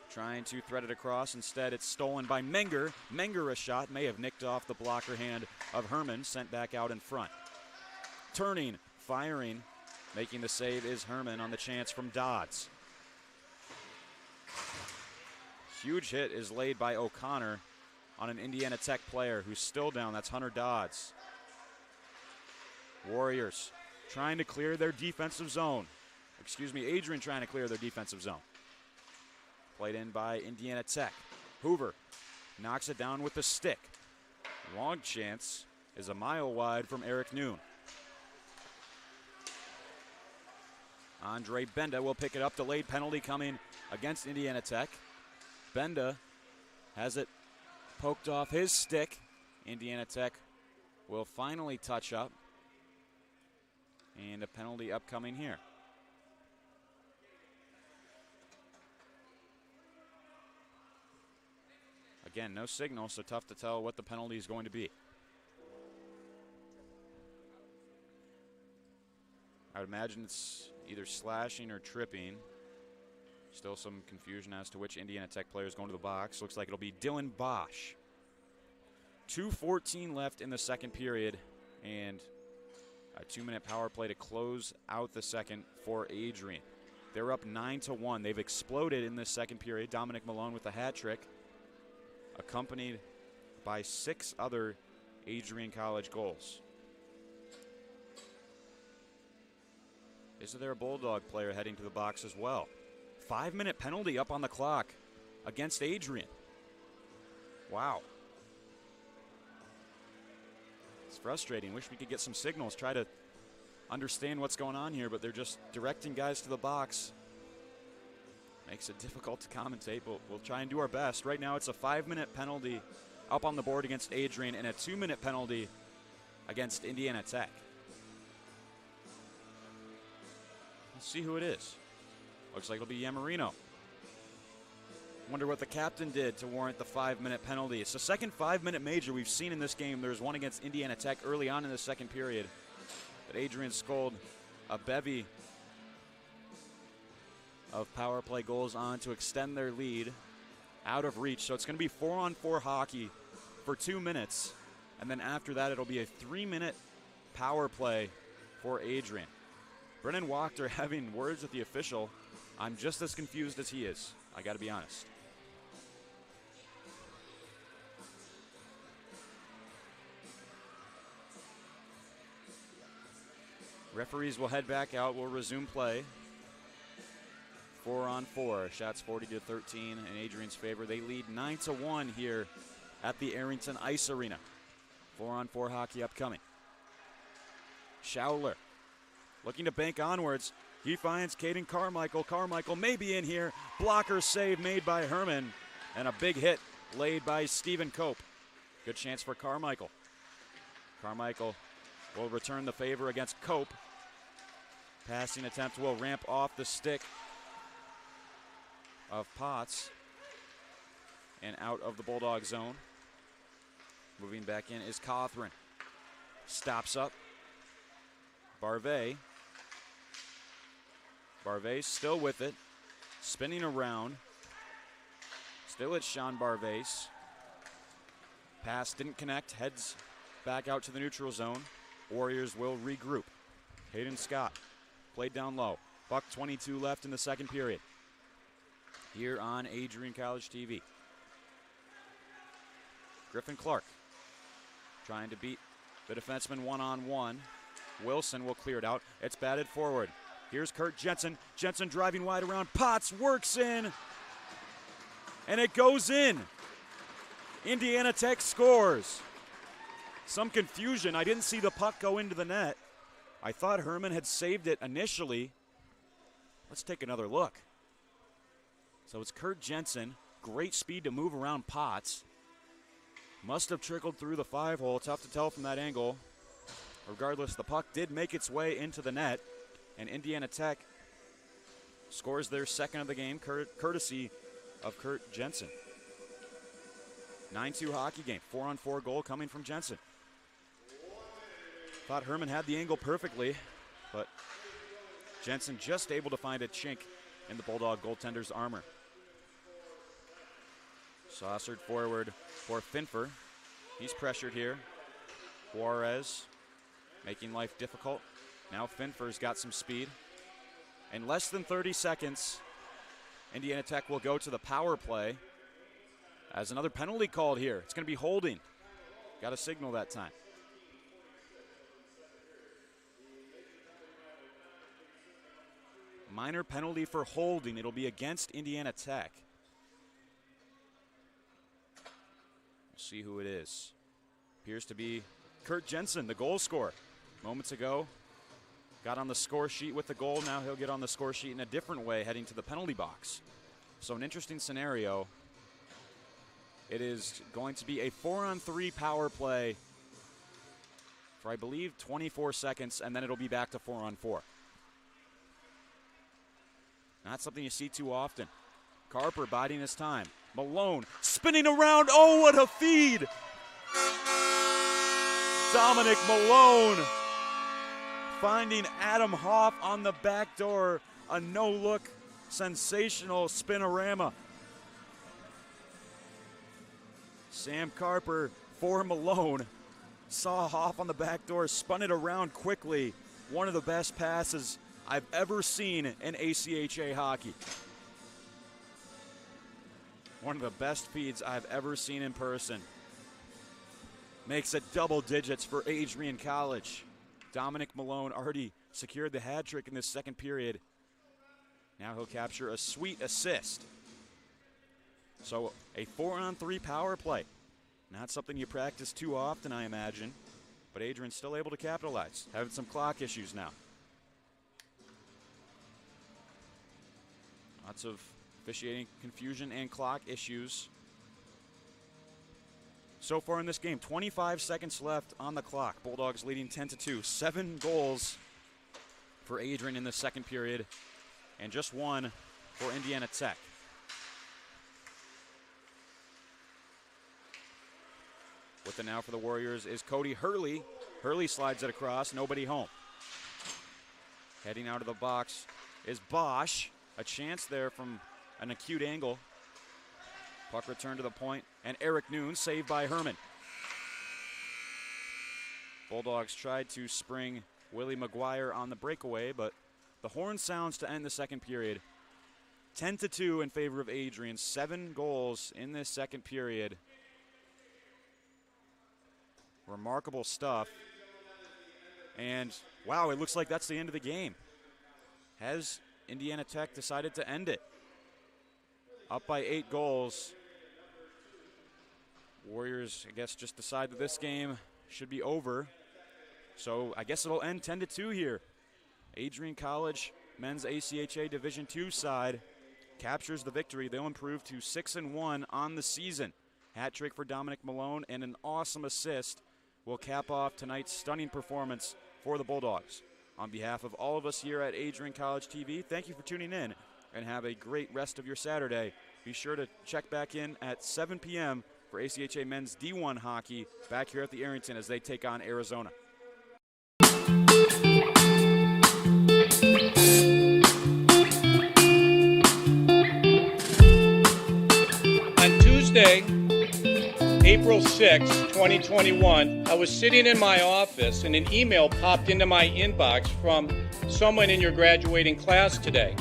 trying to thread it across. Instead, it's stolen by Menger. Menger, a shot, may have nicked off the blocker hand of Herman, sent back out in front. Turning, firing, making the save is Herman on the chance from Dodds. Huge hit is laid by O'Connor on an Indiana Tech player who's still down. That's Hunter Dodds. Warriors trying to clear their defensive zone. Adrian trying to clear their defensive zone. Played in by Indiana Tech. Hoover knocks it down with the stick. Long chance is a mile wide from Eric Noon. Andre Benda will pick it up. Delayed penalty coming against Indiana Tech. Benda has it poked off his stick. Indiana Tech will finally touch up. And a penalty upcoming here. Again, no signal, so tough to tell what the penalty is going to be. I would imagine it's either slashing or tripping. Still some confusion as to which Indiana Tech player is going to the box. Looks like it'll be Dylan Bosch. 2:14 left in the second period, and a 2-minute power play to close out the second for Adrian. They're up 9-1. They've exploded in this second period. Dominic Malone with a hat trick, accompanied by 6 other Adrian College goals. Is there a Bulldog player heading to the box as well? 5-minute penalty up on the clock against Adrian. Wow. It's frustrating. Wish we could get some signals, try to understand what's going on here, but they're just directing guys to the box. Makes it difficult to commentate, but we'll try and do our best. Right now it's a 5-minute penalty up on the board against Adrian and a 2-minute penalty against Indiana Tech. Let's see who it is. Looks like it'll be Yamarino. Wonder what the captain did to warrant the 5-minute penalty. It's the second 5-minute major we've seen in this game. There's one against Indiana Tech early on in the second period. But Adrian scored a bevy of power play goals on to extend their lead out of reach. So it's going to be 4-on-4 hockey for 2 minutes. And then after that, it'll be a 3-minute power play for Adrian. Brennan Wachter having words with the official. I'm just as confused as he is. I got to be honest. Referees will head back out. We'll resume play. 4-on-4. Shots 40-13 in Adrian's favor. They lead 9-1 here at the Arrington Ice Arena. 4-on-4 hockey upcoming. Schauler looking to bank onwards. He finds Caden Carmichael. Carmichael may be in here. Blocker save made by Herman. And a big hit laid by Stephen Cope. Good chance for Carmichael. Carmichael will return the favor against Cope. Passing attempt will ramp off the stick of Potts and out of the Bulldog zone. Moving back in is Cawthron. Stops up. Barvey. Barvey still with it. Spinning around. Still it's Sean Barvase. Pass didn't connect. Heads back out to the neutral zone. Warriors will regroup. Hayden Scott played down low. $1:22 left in the second period. Here on Adrian College TV. Griffin Clark trying to beat the defenseman one-on-one. Wilson will clear it out. It's batted forward. Here's Kurt Jensen. Jensen driving wide around. Potts works in. And it goes in. Indiana Tech scores. Some confusion. I didn't see the puck go into the net. I thought Herman had saved it initially. Let's take another look. So it's Kurt Jensen. Great speed to move around Potts. Must have trickled through the 5-hole. Tough to tell from that angle. Regardless, the puck did make its way into the net. And Indiana Tech scores their second of the game, courtesy of Kurt Jensen. 9-2 hockey game. 4-on-4 goal coming from Jensen. Thought Herman had the angle perfectly, but Jensen just able to find a chink in the Bulldog goaltender's armor. Saucered forward for Finfer. He's pressured here. Juarez making life difficult. Now Finfer's got some speed. In less than 30 seconds, Indiana Tech will go to the power play as another penalty called here. It's going to be holding. Got a signal that time. Minor penalty for holding. It'll be against Indiana Tech. We'll see who it is. Appears to be Kurt Jensen, the goal scorer. Moments ago, got on the score sheet with the goal. Now he'll get on the score sheet in a different way, heading to the penalty box. So an interesting scenario. It is going to be a 4-on-3 power play for, I believe, 24 seconds, and then it'll be back to 4-on-4. Not something you see too often. Carper biding his time. Malone spinning around. Oh, what a feed! Dominic Malone finding Adam Hoff on the back door. A no-look, sensational spinorama. Sam Carper for Malone. Saw Hoff on the back door, spun it around quickly. One of the best passes I've ever seen in ACHA hockey. One of the best feeds I've ever seen in person. Makes it double digits for Adrian College. Dominic Malone already secured the hat trick in this second period. Now he'll capture a sweet assist. So a 4-on-3 power play. Not something you practice too often, I imagine. But Adrian's still able to capitalize. Having some clock issues now. Lots of officiating confusion and clock issues. So far in this game, 25 seconds left on the clock. Bulldogs leading 10-2. 7 goals for Adrian in the second period, and just 1 for Indiana Tech. With it now for the Warriors is Cody Hurley. Hurley slides it across, nobody home. Heading out of the box is Bosch. A chance there from an acute angle. Puck returned to the point, and Eric Noon saved by Herman. Bulldogs tried to spring Willie McGuire on the breakaway, but the horn sounds to end the second period. 10-2 in favor of Adrian. 7 goals in this second period. Remarkable stuff. And wow, it looks like that's the end of the game. Has Indiana Tech decided to end it? Up by 8 goals. Warriors, I guess, just decide that this game should be over. So I guess it'll end 10-2 here. Adrian College men's ACHA Division II side captures the victory. They'll improve to 6-1 on the season. Hat trick for Dominic Malone and an awesome assist will cap off tonight's stunning performance for the Bulldogs. On behalf of all of us here at Adrian College TV, thank you for tuning in and have a great rest of your Saturday. Be sure to check back in at 7 p.m. for ACHA men's D1 hockey back here at the Arrington as they take on Arizona. On Tuesday, April 6, 2021, I was sitting in my office and an email popped into my inbox from someone in your graduating class today.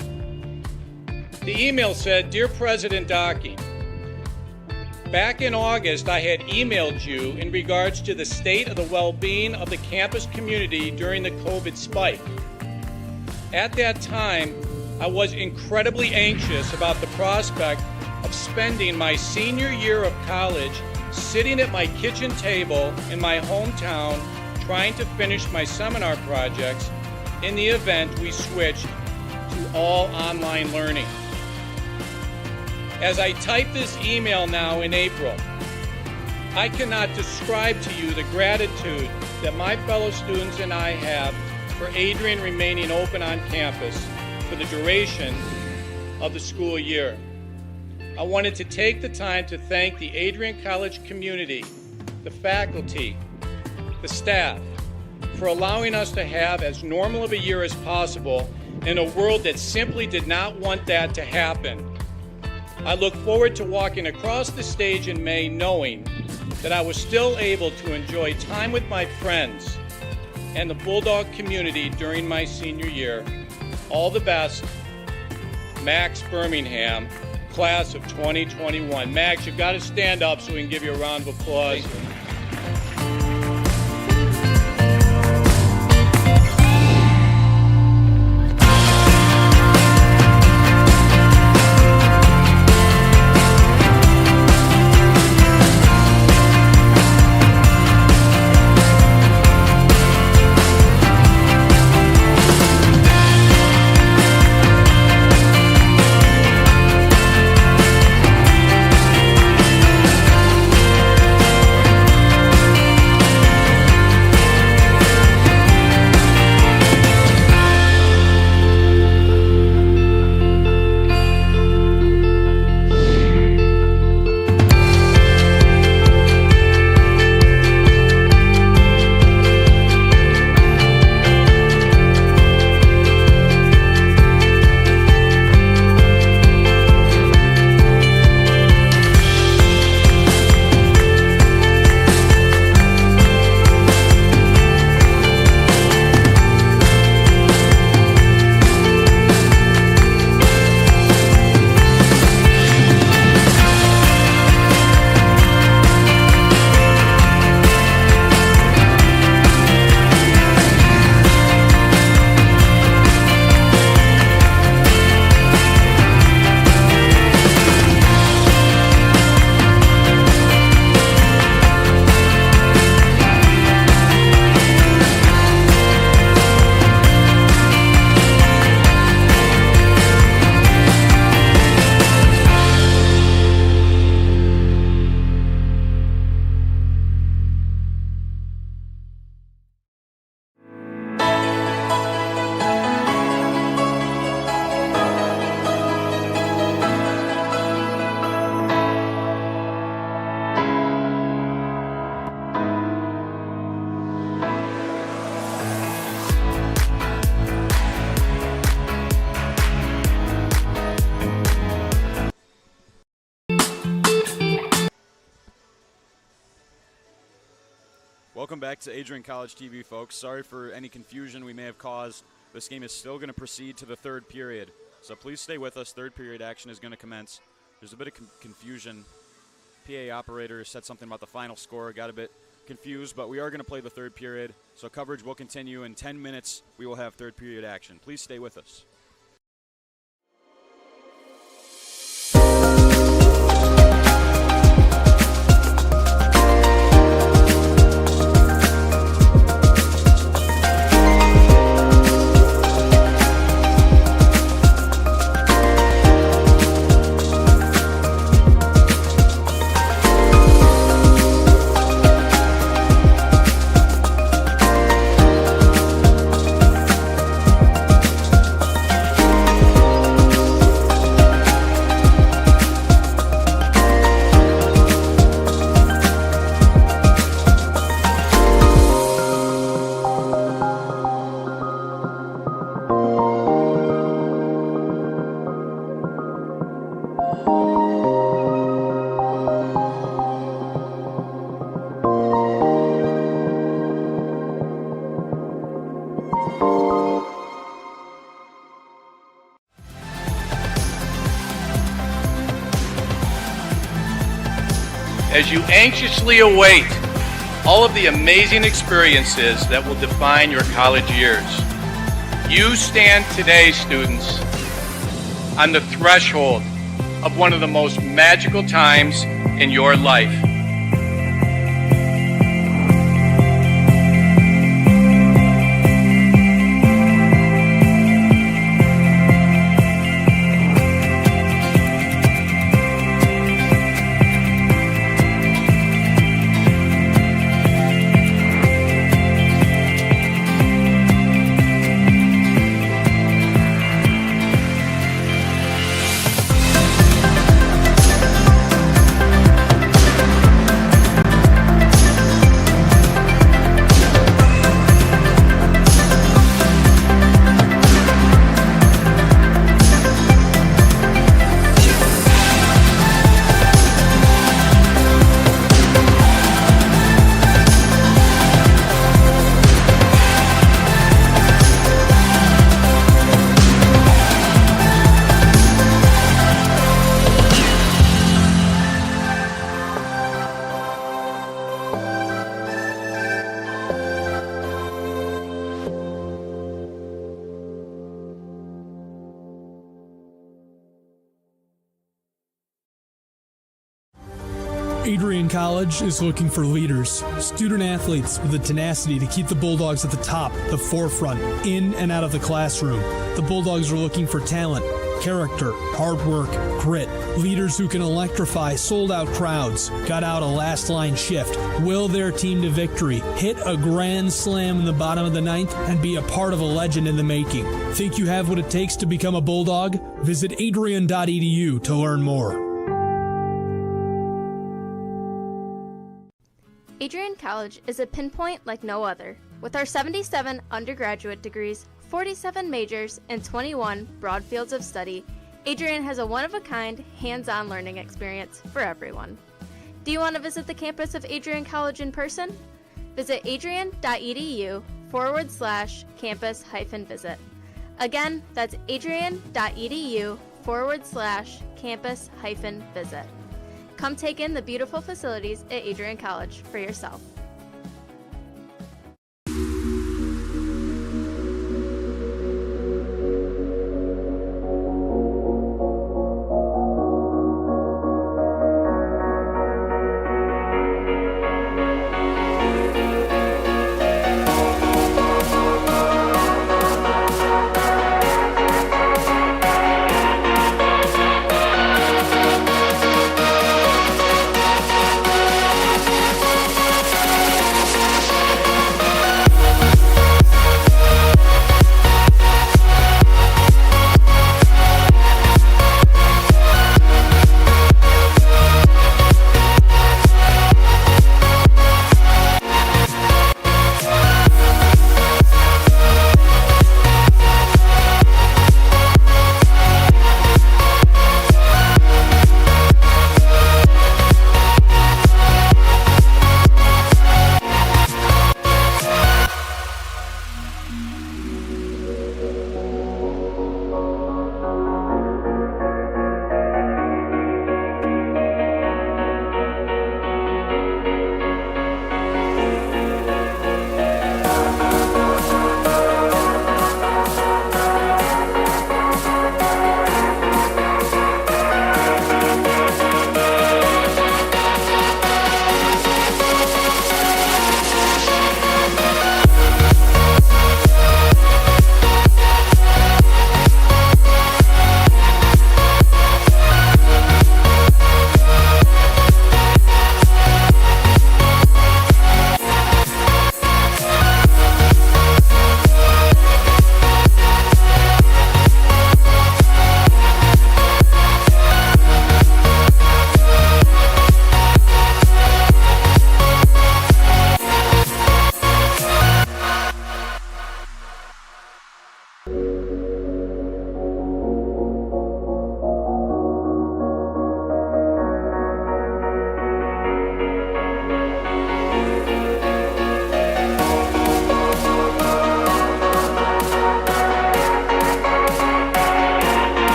The email said, "Dear President Docking, back in August, I had emailed you in regards to the state of the well-being of the campus community during the COVID spike. At that time, I was incredibly anxious about the prospect of spending my senior year of college sitting at my kitchen table in my hometown trying to finish my seminar projects in the event we switched to all online learning. As I type this email now in April, I cannot describe to you the gratitude that my fellow students and I have for Adrian remaining open on campus for the duration of the school year. I wanted to take the time to thank the Adrian College community, the faculty, the staff, for allowing us to have as normal of a year as possible in a world that simply did not want that to happen. I look forward to walking across the stage in May knowing that I was still able to enjoy time with my friends and the Bulldog community during my senior year. All the best, Max Birmingham, class of 2021. Max, you've got to stand up so we can give you a round of applause. Welcome back to Adrian College TV, folks. Sorry for any confusion we may have caused. This game is still going to proceed to the third period, so please stay with us. Third period action is going to commence. There's a bit of confusion. PA operator said something about the final score, got a bit confused, but we are going to play the third period, so coverage will continue. In 10 minutes, we will have third period action. Please stay with us. As you anxiously await all of the amazing experiences that will define your college years, you stand today, students, on the threshold of one of the most magical times in your life. Adrian College is looking for leaders, student athletes with the tenacity to keep the Bulldogs at the top, the forefront, in and out of the classroom. The Bulldogs are looking for talent, character, hard work, grit, leaders who can electrify sold-out crowds, gut out a last-line shift, will their team to victory, hit a grand slam in the bottom of the ninth, and be a part of a legend in the making. Think you have what it takes to become a Bulldog? Visit adrian.edu to learn more. Adrian College is a pinpoint like no other. With our 77 undergraduate degrees, 47 majors, and 21 broad fields of study, Adrian has a one-of-a-kind, hands-on learning experience for everyone. Do you want to visit the campus of Adrian College in person? Visit adrian.edu/campus-visit. Again, that's adrian.edu/campus-visit. Come take in the beautiful facilities at Adrian College for yourself.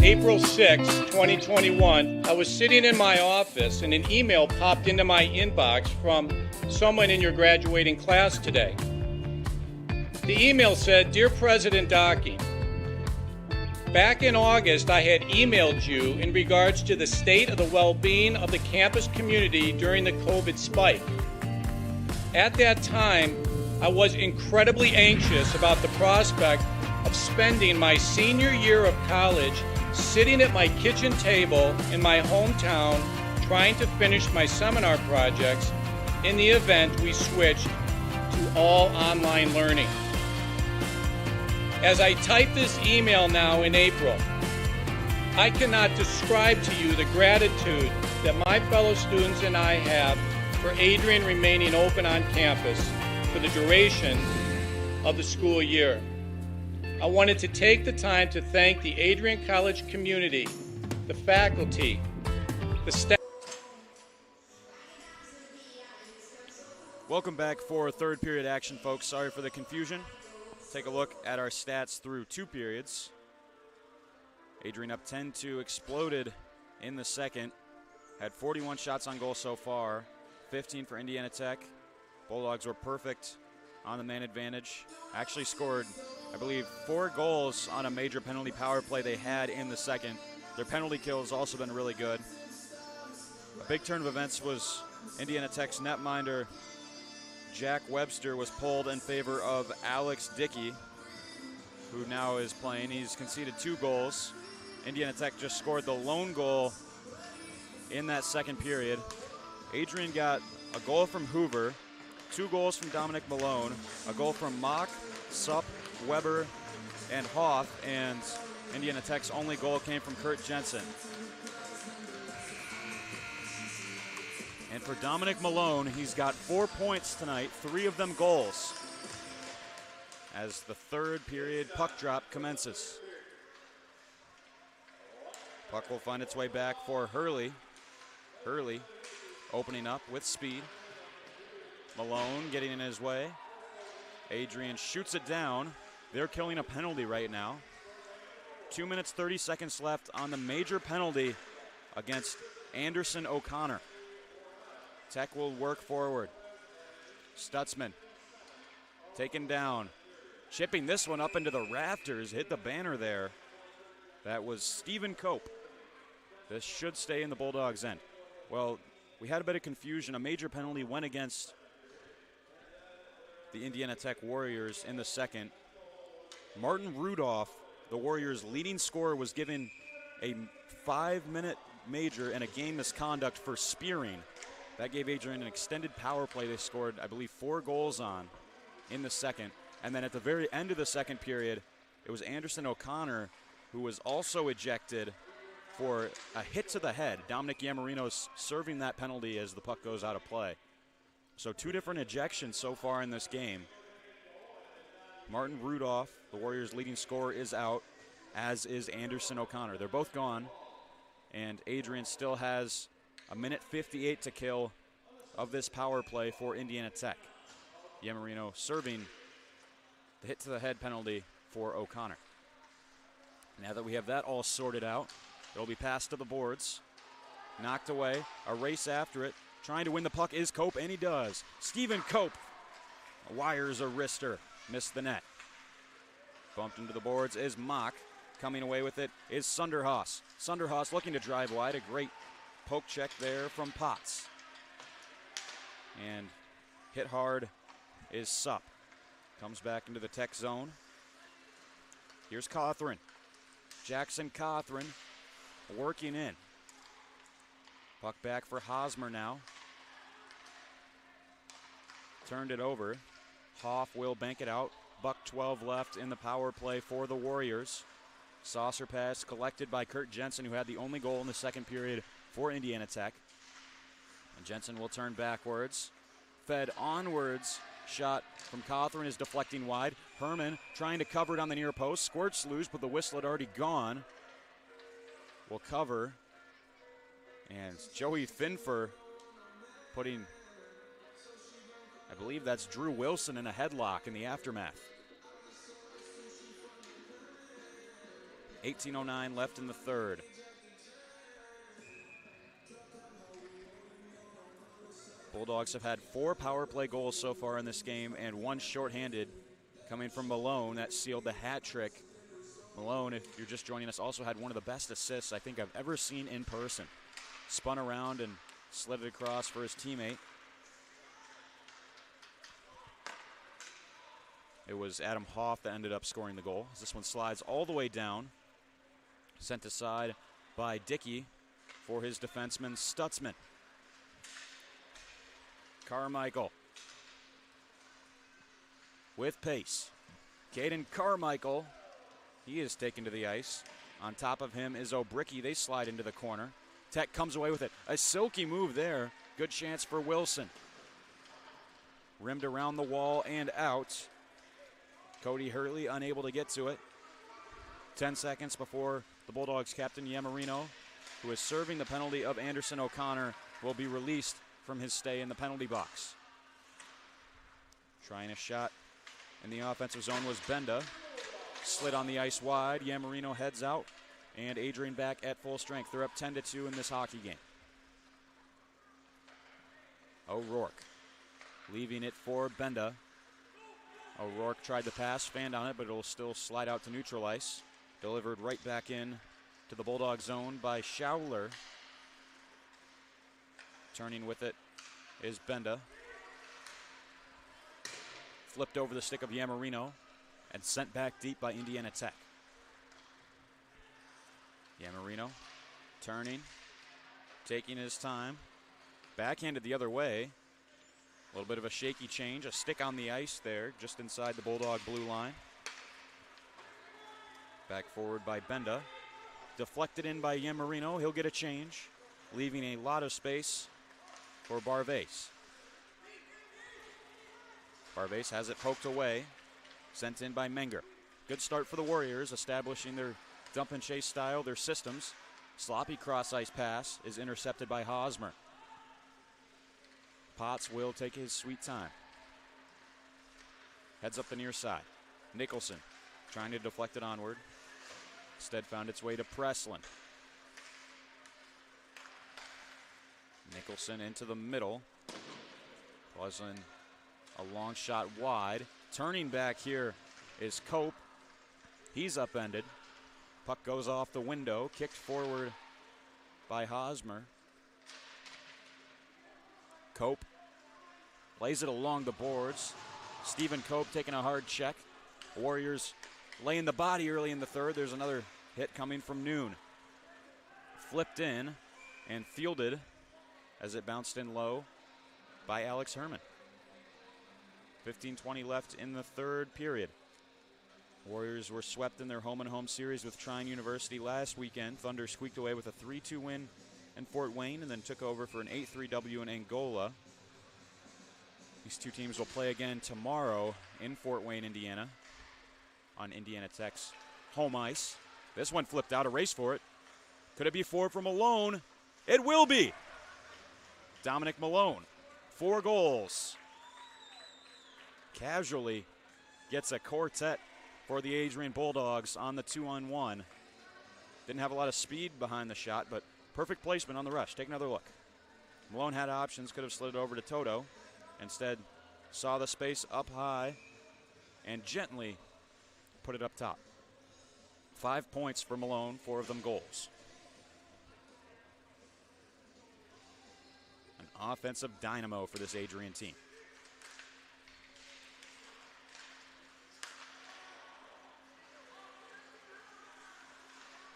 April 6, 2021, I was sitting in my office and an email popped into my inbox from someone in your graduating class today. The email said, "Dear President Docking, back in August, I had emailed you in regards to the state of the well-being of the campus community during the COVID spike. At that time, I was incredibly anxious about the prospect of spending my senior year of college sitting at my kitchen table in my hometown trying to finish my seminar projects in the event we switched to all online learning. As I type this email now in April, I cannot describe to you the gratitude that my fellow students and I have for Adrian remaining open on campus for the duration of the school year. I wanted to take the time to thank the Adrian College community, the faculty, the staff. Welcome back for third period action, folks. Sorry for the confusion. Take a look at our stats through 2 periods. Adrian up 10-2, exploded in the second. Had 41 shots on goal so far, 15 for Indiana Tech. Bulldogs were perfect on the man advantage. Actually scored, I believe, 4 goals on a major penalty power play they had in the second. Their penalty kill has also been really good. A big turn of events was Indiana Tech's netminder Jack Webster was pulled in favor of Alex Dickey, who now is playing. He's conceded 2 goals. Indiana Tech just scored the lone goal in that second period. Adrian got a goal from Hoover, 2 goals from Dominic Malone, a goal from Mock, Supp, Weber, and Hoff, and Indiana Tech's only goal came from Kurt Jensen. And for Dominic Malone, he's got 4 points tonight, 3 of them goals, as the third period puck drop commences. Puck will find its way back for Hurley. Hurley opening up with speed. Malone getting in his way. Adrian shoots it down. They're killing a penalty right now. 2 minutes, 30 seconds left on the major penalty against Anderson O'Connor. Tech will work forward. Stutzman taken down. Chipping this one up into the rafters, hit the banner there. That was Stephen Cope. This should stay in the Bulldogs' end. Well, we had a bit of confusion. A major penalty went against the Indiana Tech Warriors in the second. Martin Rudolph, the Warriors' leading scorer, was given a 5-minute major and a game misconduct for spearing. That gave Adrian an extended power play they scored, I believe, 4 goals on in the second. And then at the very end of the second period, it was Anderson O'Connor who was also ejected for a hit to the head. Dominic Yamarino's serving that penalty as the puck goes out of play. So 2 different ejections so far in this game. Martin Rudolph, the Warriors' leading scorer, is out, as is Anderson O'Connor. They're both gone, and Adrian still has a minute 58 to kill of this power play for Indiana Tech. Yamarino serving the hit to the head penalty for O'Connor. Now that we have that all sorted out, it'll be passed to the boards. Knocked away, a race after it. Trying to win the puck is Cope, and he does. Stephen Cope wires a wrister, missed the net. Bumped into the boards is Mock. Coming away with it is Sunderhaas. Sunderhaas looking to drive wide, a great poke check there from Potts. And hit hard is Supp. Comes back into the Tech zone. Here's Cawthron. Jackson Cawthron working in. Puck back for Hosmer now. Turned it over. Hoff will bank it out. $1:12 left in the power play for the Warriors. Saucer pass collected by Kurt Jensen, who had the only goal in the second period for Indiana Tech. And Jensen will turn backwards. Fed onwards. Shot from Cawthron is deflecting wide. Herman trying to cover it on the near post. Squirts loose, but the whistle had already gone. Will cover. And Joey Finfer putting, I believe that's Drew Wilson, in a headlock in the aftermath. 18:09 left in the third. Bulldogs have had 4 power play goals so far in this game and 1 shorthanded coming from Malone that sealed the hat trick. Malone, if you're just joining us, also had one of the best assists I think I've ever seen in person. Spun around and slid it across for his teammate. It was Adam Hoff that ended up scoring the goal. As this one slides all the way down. Sent aside by Dickey for his defenseman Stutzman. Carmichael with pace. Caden Carmichael, he is taken to the ice. On top of him is O'Bricky. They slide into the corner. Tech comes away with it. A silky move there. Good chance for Wilson. Rimmed around the wall and out. Cody Hurley unable to get to it. 10 seconds before the Bulldogs captain Yamarino, who is serving the penalty of Anderson O'Connor, will be released from his stay in the penalty box. Trying a shot in the offensive zone was Benda. Slid on the ice wide. Yamarino heads out. And Adrian back at full strength. They're up 10-2 in this hockey game. O'Rourke leaving it for Benda. O'Rourke tried to pass, fanned on it, but it'll still slide out to neutral ice. Delivered right back in to the Bulldog zone by Schauler. Turning with it is Benda. Flipped over the stick of Yamarino and sent back deep by Indiana Tech. Yamarino turning, taking his time. Backhanded the other way. A little bit of a shaky change, a stick on the ice there, just inside the Bulldog blue line. Back forward by Benda. Deflected in by Yamarino. He'll get a change, leaving a lot of space for Barvase. Barvase has it poked away, sent in by Menger. Good start for the Warriors, establishing their dump and chase style, their systems. Sloppy cross-ice pass is intercepted by Hosmer. Potts will take his sweet time. Heads up the near side. Nicholson trying to deflect it onward. Instead found its way to Preslin. Nicholson into the middle. Preslin a long shot wide. Turning back here is Cope. He's upended. Puck goes off the window. Kicked forward by Hosmer. Cope lays it along the boards. Stephen Cope taking a hard check. Warriors laying the body early in the third. There's another hit coming from Noon. Flipped in and fielded as it bounced in low by Alex Herman. 15:20 left in the third period. Warriors were swept in their home-and-home series with Trine University last weekend. Thunder squeaked away with a 3-2 win in Fort Wayne and then took over for an 8-3 W in Angola. These two teams will play again tomorrow in Fort Wayne, Indiana, on Indiana Tech's home ice. This one flipped out, a race for it. Could it be 4 from Malone? It will be. Dominic Malone, 4 goals. Casually gets a quartet for the Adrian Bulldogs on the 2-on-1. Didn't have a lot of speed behind the shot, but perfect placement on the rush. Take another look. Malone had options, could have slid it over to Toto. Instead, saw the space up high and gently put it up top. 5 points for Malone, 4 of them goals. An offensive dynamo for this Adrian team.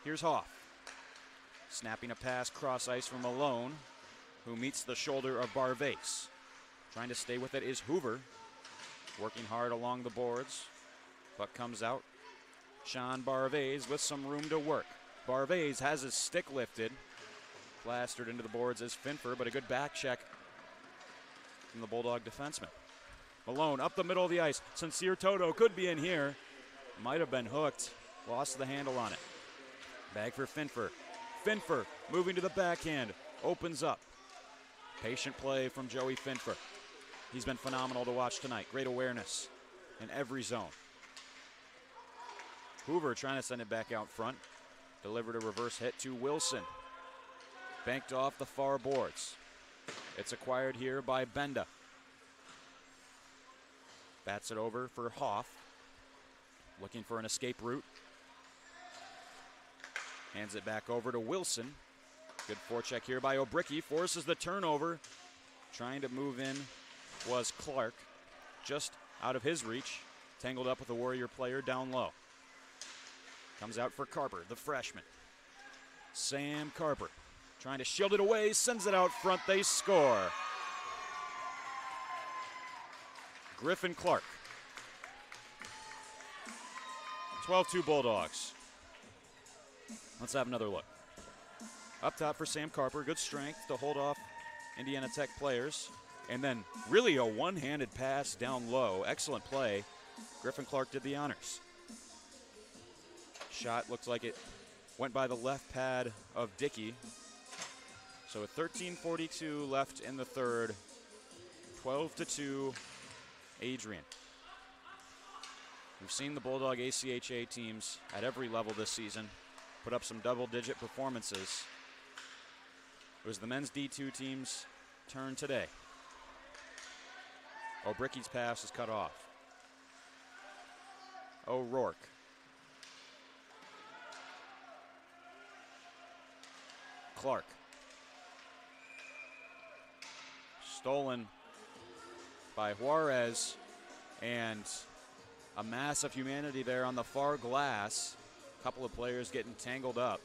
Here's Hoff. Snapping a pass cross ice from Malone, who meets the shoulder of Barvase. Trying to stay with it is Hoover. Working hard along the boards. Puck comes out. Sean Barvase with some room to work. Barvase has his stick lifted. Plastered into the boards is Finfer, but a good back check from the Bulldog defenseman. Malone up the middle of the ice. Sincere Toto could be in here. Might have been hooked. Lost the handle on it. Bag for Finfer. Finfer moving to the backhand. Opens up. Patient play from Joey Finfer. He's been phenomenal to watch tonight. Great awareness in every zone. Hoover trying to send it back out front. Delivered a reverse hit to Wilson. Banked off the far boards. It's acquired here by Benda. Bats it over for Hoff. Looking for an escape route. Hands it back over to Wilson. Good forecheck here by O'Bricky. Forces the turnover. Trying to move in was Clark. Just out of his reach. Tangled up with a Warrior player down low. Comes out for Carper, the freshman. Sam Carper trying to shield it away. Sends it out front. They score. Griffin Clark. 12-2 Bulldogs. Let's have another look. Up top for Sam Carper. Good strength to hold off Indiana Tech players. And then really a one-handed pass down low. Excellent play. Griffin Clark did the honors. Shot looked like it went by the left pad of Dickey. So with 13:42 left in the third, 12-2 Adrian. We've seen the Bulldog ACHA teams at every level this season put up some double-digit performances. It was the men's D2 team's turn today. O'Bricky's pass is cut off. O'Rourke. Clark. Stolen by Juarez, and a mass of humanity there on the far glass. A couple of players getting tangled up.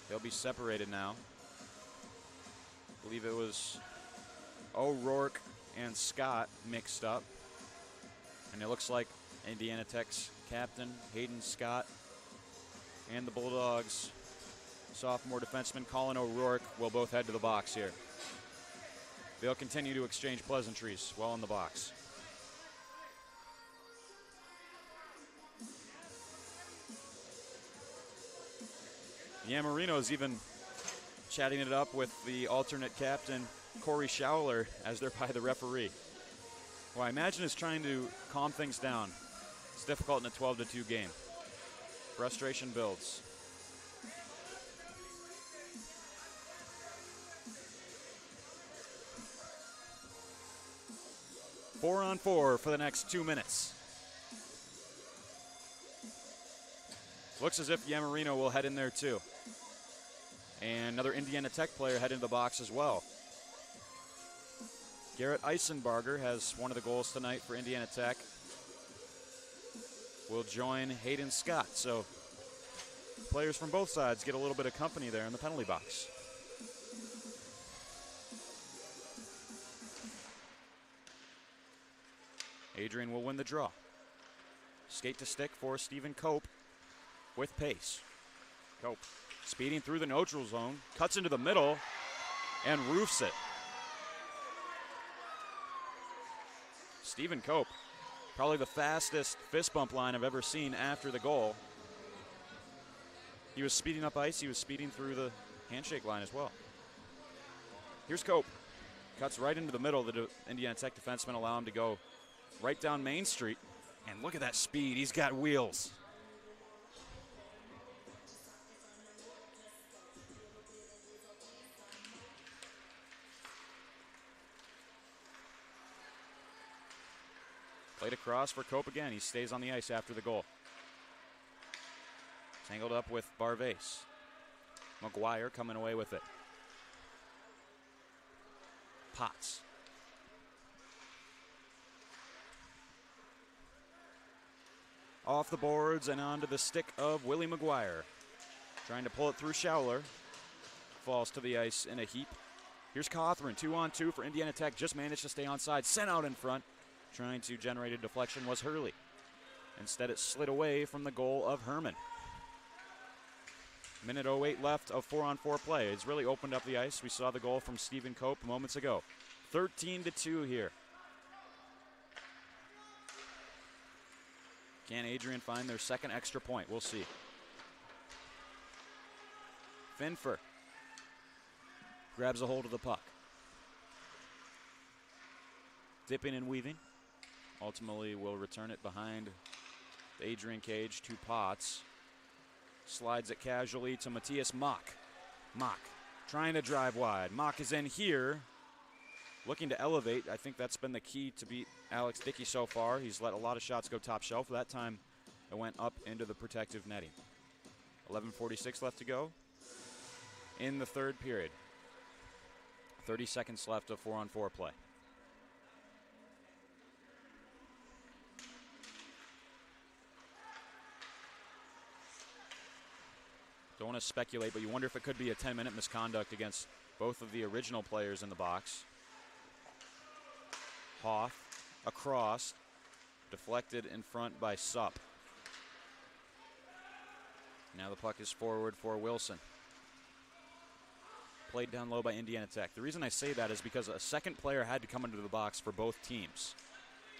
They'll be separated now. I believe it was O'Rourke and Scott mixed up. And it looks like Indiana Tech's captain, Hayden Scott, and the Bulldogs sophomore defenseman Colin O'Rourke will both head to the box here. They'll continue to exchange pleasantries while in the box. Yamarino's even chatting it up with the alternate captain, Corey Schauler, as they're by the referee. Well, I imagine is trying to calm things down. It's difficult in a 12-2 game. Frustration builds. Four on four for the next 2 minutes. Looks as if Yamarino will head in there too. And another Indiana Tech player head into the box as well. Garrett Eisenbarger has one of the goals tonight for Indiana Tech. Will join Hayden Scott. So players from both sides get a little bit of company there in the penalty box. Adrian will win the draw. Skate to stick for Stephen Cope with pace. Cope speeding through the neutral zone, cuts into the middle, and roofs it. Stephen Cope, probably the fastest fist bump line I've ever seen after the goal. He was speeding up ice, he was speeding through the handshake line as well. Here's Cope. Cuts right into the middle. The Indiana Tech defensemen allow him to go right down Main Street. And look at that speed. He's got wheels. Played across for Cope again. He stays on the ice after the goal. Tangled up with Barvase. McGuire coming away with it. Potts. Off the boards and onto the stick of Willie McGuire. Trying to pull it through Schauler. Falls to the ice in a heap. Here's Cawthron, 2-on-2 for Indiana Tech. Just managed to stay onside. Sent out in front. Trying to generate a deflection was Hurley. Instead, it slid away from the goal of Herman. Minute 08 left of 4-on-4 play. It's really opened up the ice. We saw the goal from Stephen Cope moments ago. 13-2 here. Can Adrian find their second extra point? We'll see. Finfer grabs a hold of the puck. Dipping and weaving. Ultimately will return it behind The Adrian Cage to Potts. Slides it casually to Matthias Mock. Mock trying to drive wide. Mock is in here. Looking to elevate. I think that's been the key to beat Alex Dickey so far. He's let a lot of shots go top shelf. That time it went up into the protective netting. 11:46 left to go in the third period. 30 seconds left of 4-on-4 play. Don't want to speculate, but you wonder if it could be a 10-minute misconduct against both of the original players in the box. Hoff across, deflected in front by Supp. Now the puck is forward for Wilson. Played down low by Indiana Tech. The reason I say that is because a second player had to come into the box for both teams.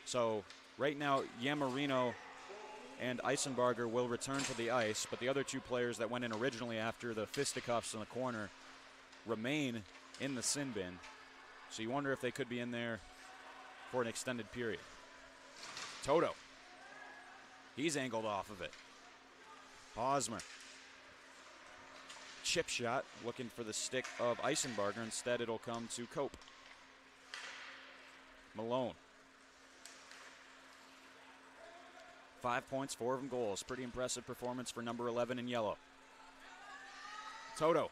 So right now, Yamarino and Eisenbarger will return to the ice, but the other two players that went in originally after the fisticuffs in the corner remain in the sin bin. So you wonder if they could be in there for an extended period. Toto. He's angled off of it. Hosmer. Chip shot, looking for the stick of Eisenbarger. Instead, it'll come to Cope. Malone. 5 points, 4 of them goals. Pretty impressive performance for number 11 in yellow. Toto.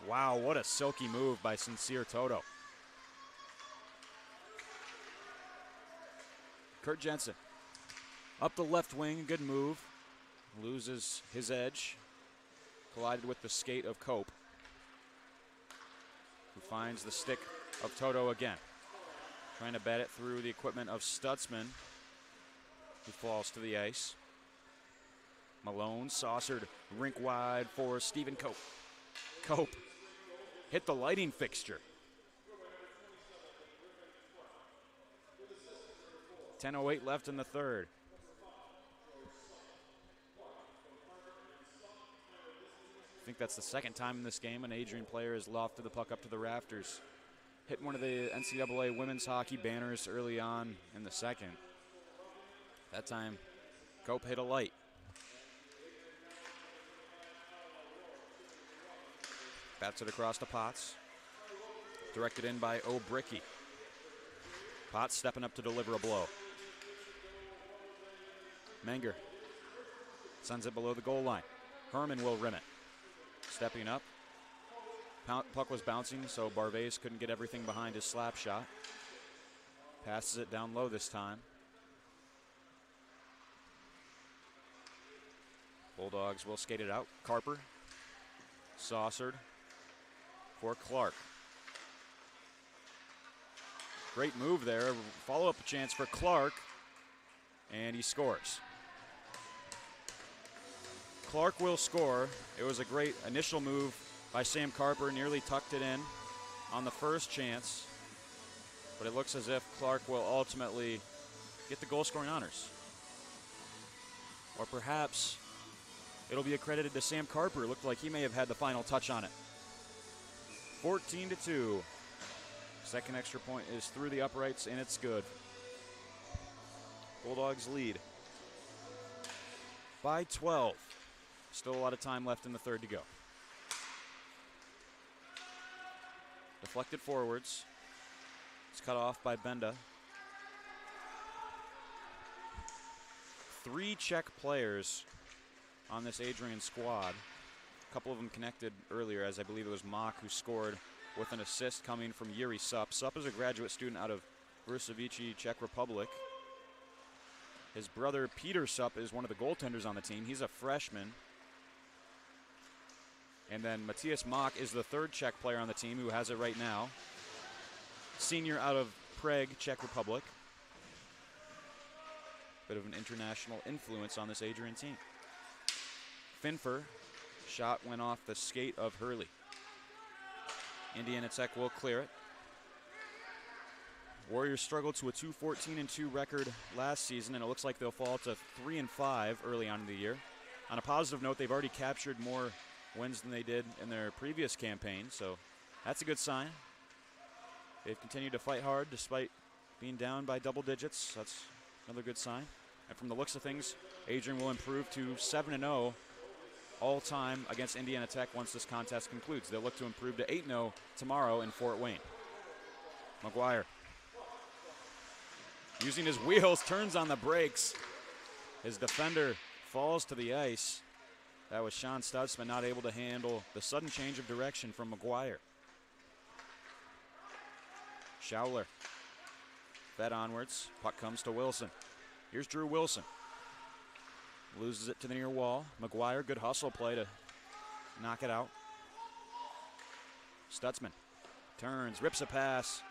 Wow, what a silky move by Sincere Toto. Kurt Jensen. Up the left wing, good move. Loses his edge. Collided with the skate of Cope, who finds the stick of Toto again. Trying to bat it through the equipment of Stutzman, who falls to the ice. Malone saucered rink wide for Stephen Cope. Cope hit the lighting fixture. 10:08 left in the third. I think that's the second time in this game an Adrian player has lofted the puck up to the rafters. Hit one of the NCAA women's hockey banners early on in the second. That time, Cope hit a light. Bats it across to Potts. Directed in by O'Bricky. Potts stepping up to deliver a blow. Menger sends it below the goal line. Herman will rim it. Stepping up. Puck was bouncing, so Barvais couldn't get everything behind his slap shot. Passes it down low this time. Bulldogs will skate it out. Carper. Saucered for Clark. Great move there. Follow-up chance for Clark. And he scores. Clark will score. It was a great initial move by Sam Carper. Nearly tucked it in on the first chance. But it looks as if Clark will ultimately get the goal-scoring honors. Or perhaps it'll be accredited to Sam Carper. It looked like he may have had the final touch on it. 14-2. Second extra point is through the uprights, and it's good. Bulldogs lead by 12. Still a lot of time left in the third to go. Deflected forwards. It's cut off by Benda. 3 Czech players on this Adrian squad. A couple of them connected earlier, as I believe it was Mock who scored with an assist coming from Yuri Supp. Supp is a graduate student out of Vršovice, Czech Republic. His brother Peter Supp is one of the goaltenders on the team. He's a freshman. And then Matthias Mock is the third Czech player on the team who has it right now. Senior out of Prague, Czech Republic. Bit of an international influence on this Adrian team. Finfer, shot went off the skate of Hurley. Indiana Tech will clear it. Warriors struggled to a 2-14-2 record last season, and it looks like they'll fall to 3-5 early on in the year. On a positive note, they've already captured more wins than they did in their previous campaign, so that's a good sign. They've continued to fight hard despite being down by double digits. That's another good sign. And from the looks of things, Adrian will improve to 7-0 all-time against Indiana Tech once this contest concludes. They'll look to improve to 8-0 tomorrow in Fort Wayne. McGuire, using his wheels, turns on the brakes. His defender falls to the ice. That was Sean Stutzman not able to handle the sudden change of direction from McGuire. Schauler fed onwards. Puck comes to Wilson. Here's Drew Wilson. Loses it to the near wall. McGuire, good hustle play to knock it out. Stutzman turns, rips a pass.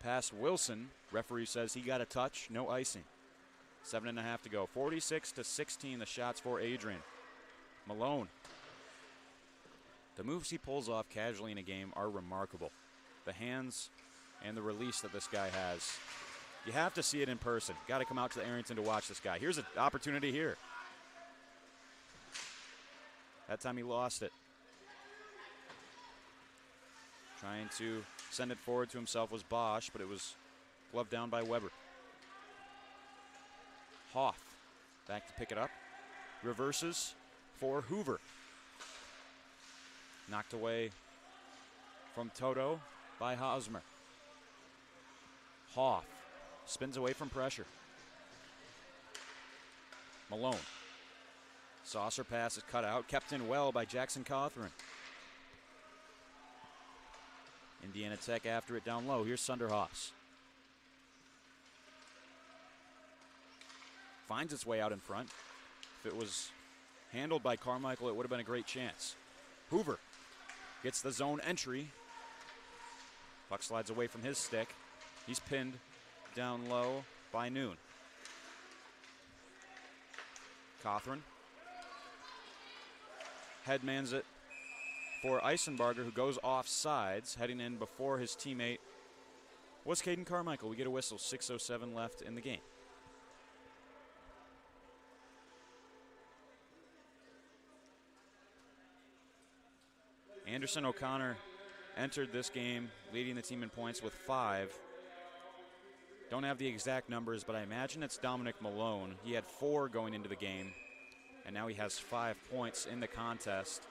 Past Wilson. Referee says he got a touch, no icing. 7.5 to go. 46-16, the shots for Adrian. Malone. The moves he pulls off casually in a game are remarkable. The hands and the release that this guy has. You have to see it in person. Got to come out to the Arrington to watch this guy. Here's an opportunity here. That time he lost it. Trying to send it forward to himself was Bosch, but it was gloved down by Weber. Hoff back to pick it up. Reverses for Hoover. Knocked away from Toto by Hosmer. Hoff spins away from pressure. Malone. Saucer pass is cut out, kept in well by Jackson Cawthorn. Indiana Tech after it down low. Here's Sunderhaus. Finds its way out in front. If it was handled by Carmichael, it would have been a great chance. Hoover gets the zone entry. Puck slides away from his stick. He's pinned down low by Noon. Cawthorn headmans it for Eisenbarger, who goes off sides, heading in before his teammate was Caden Carmichael. We get a whistle, 6:07 left in the game. Anderson O'Connor entered this game leading the team in points with 5. Don't have the exact numbers, but I imagine it's Dominic Malone. He had 4 going into the game, and now he has 5 points in the contest.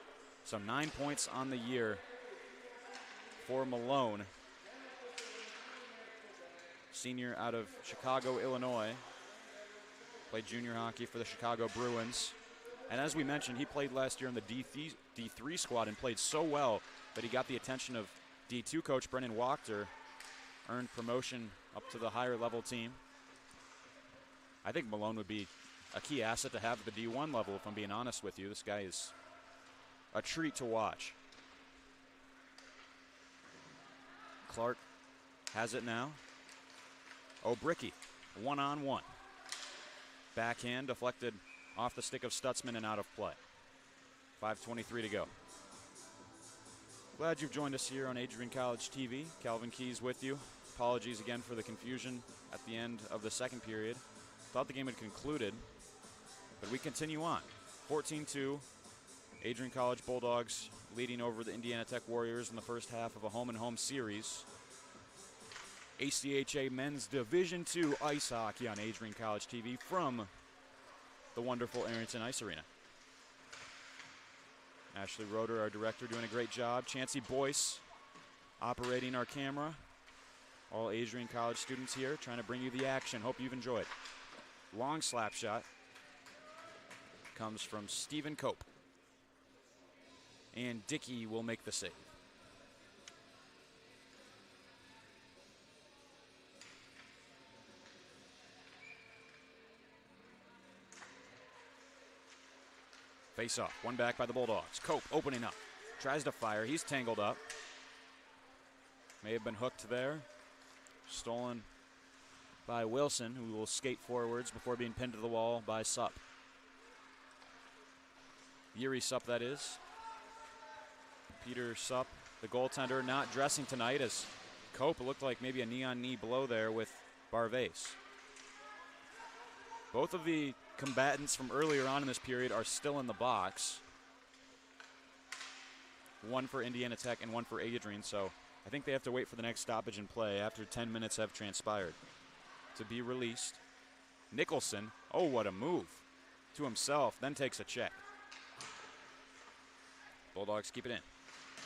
So 9 points on the year for Malone. Senior out of Chicago, Illinois. Played junior hockey for the Chicago Bruins. And as we mentioned, he played last year in the D3 squad and played so well that he got the attention of D2 coach Brennan Wachter, earned promotion up to the higher level team. I think Malone would be a key asset to have at the D1 level, if I'm being honest with you. This guy is a treat to watch. Clark has it now. O'Bricky, 1-on-1. Backhand deflected off the stick of Stutzman and out of play. 5:23 to go. Glad you've joined us here on Adrian College TV. Calvin Keys with you. Apologies again for the confusion at the end of the second period. Thought the game had concluded, but we continue on. 14-2, Adrian College Bulldogs leading over the Indiana Tech Warriors in the first half of a home-and-home series. ACHA Men's Division II Ice Hockey on Adrian College TV from the wonderful Arrington Ice Arena. Ashley Roeder, our director, doing a great job. Chancey Boyce operating our camera. All Adrian College students here trying to bring you the action. Hope you've enjoyed. Long slap shot comes from Stephen Cope. And Dickey will make the save. Face off, one back by the Bulldogs. Cope opening up, tries to fire, he's tangled up. May have been hooked there. Stolen by Wilson, who will skate forwards before being pinned to the wall by Supp. Yuri Supp, that is. Peter Supp, the goaltender, not dressing tonight, as Cope looked like maybe a knee-on knee blow there with Barvase. Both of the combatants from earlier on in this period are still in the box. One for Indiana Tech and one for Adrian, so I think they have to wait for the next stoppage in play after 10 minutes have transpired to be released. Nicholson, oh, what a move. To himself, then takes a check. Bulldogs keep it in.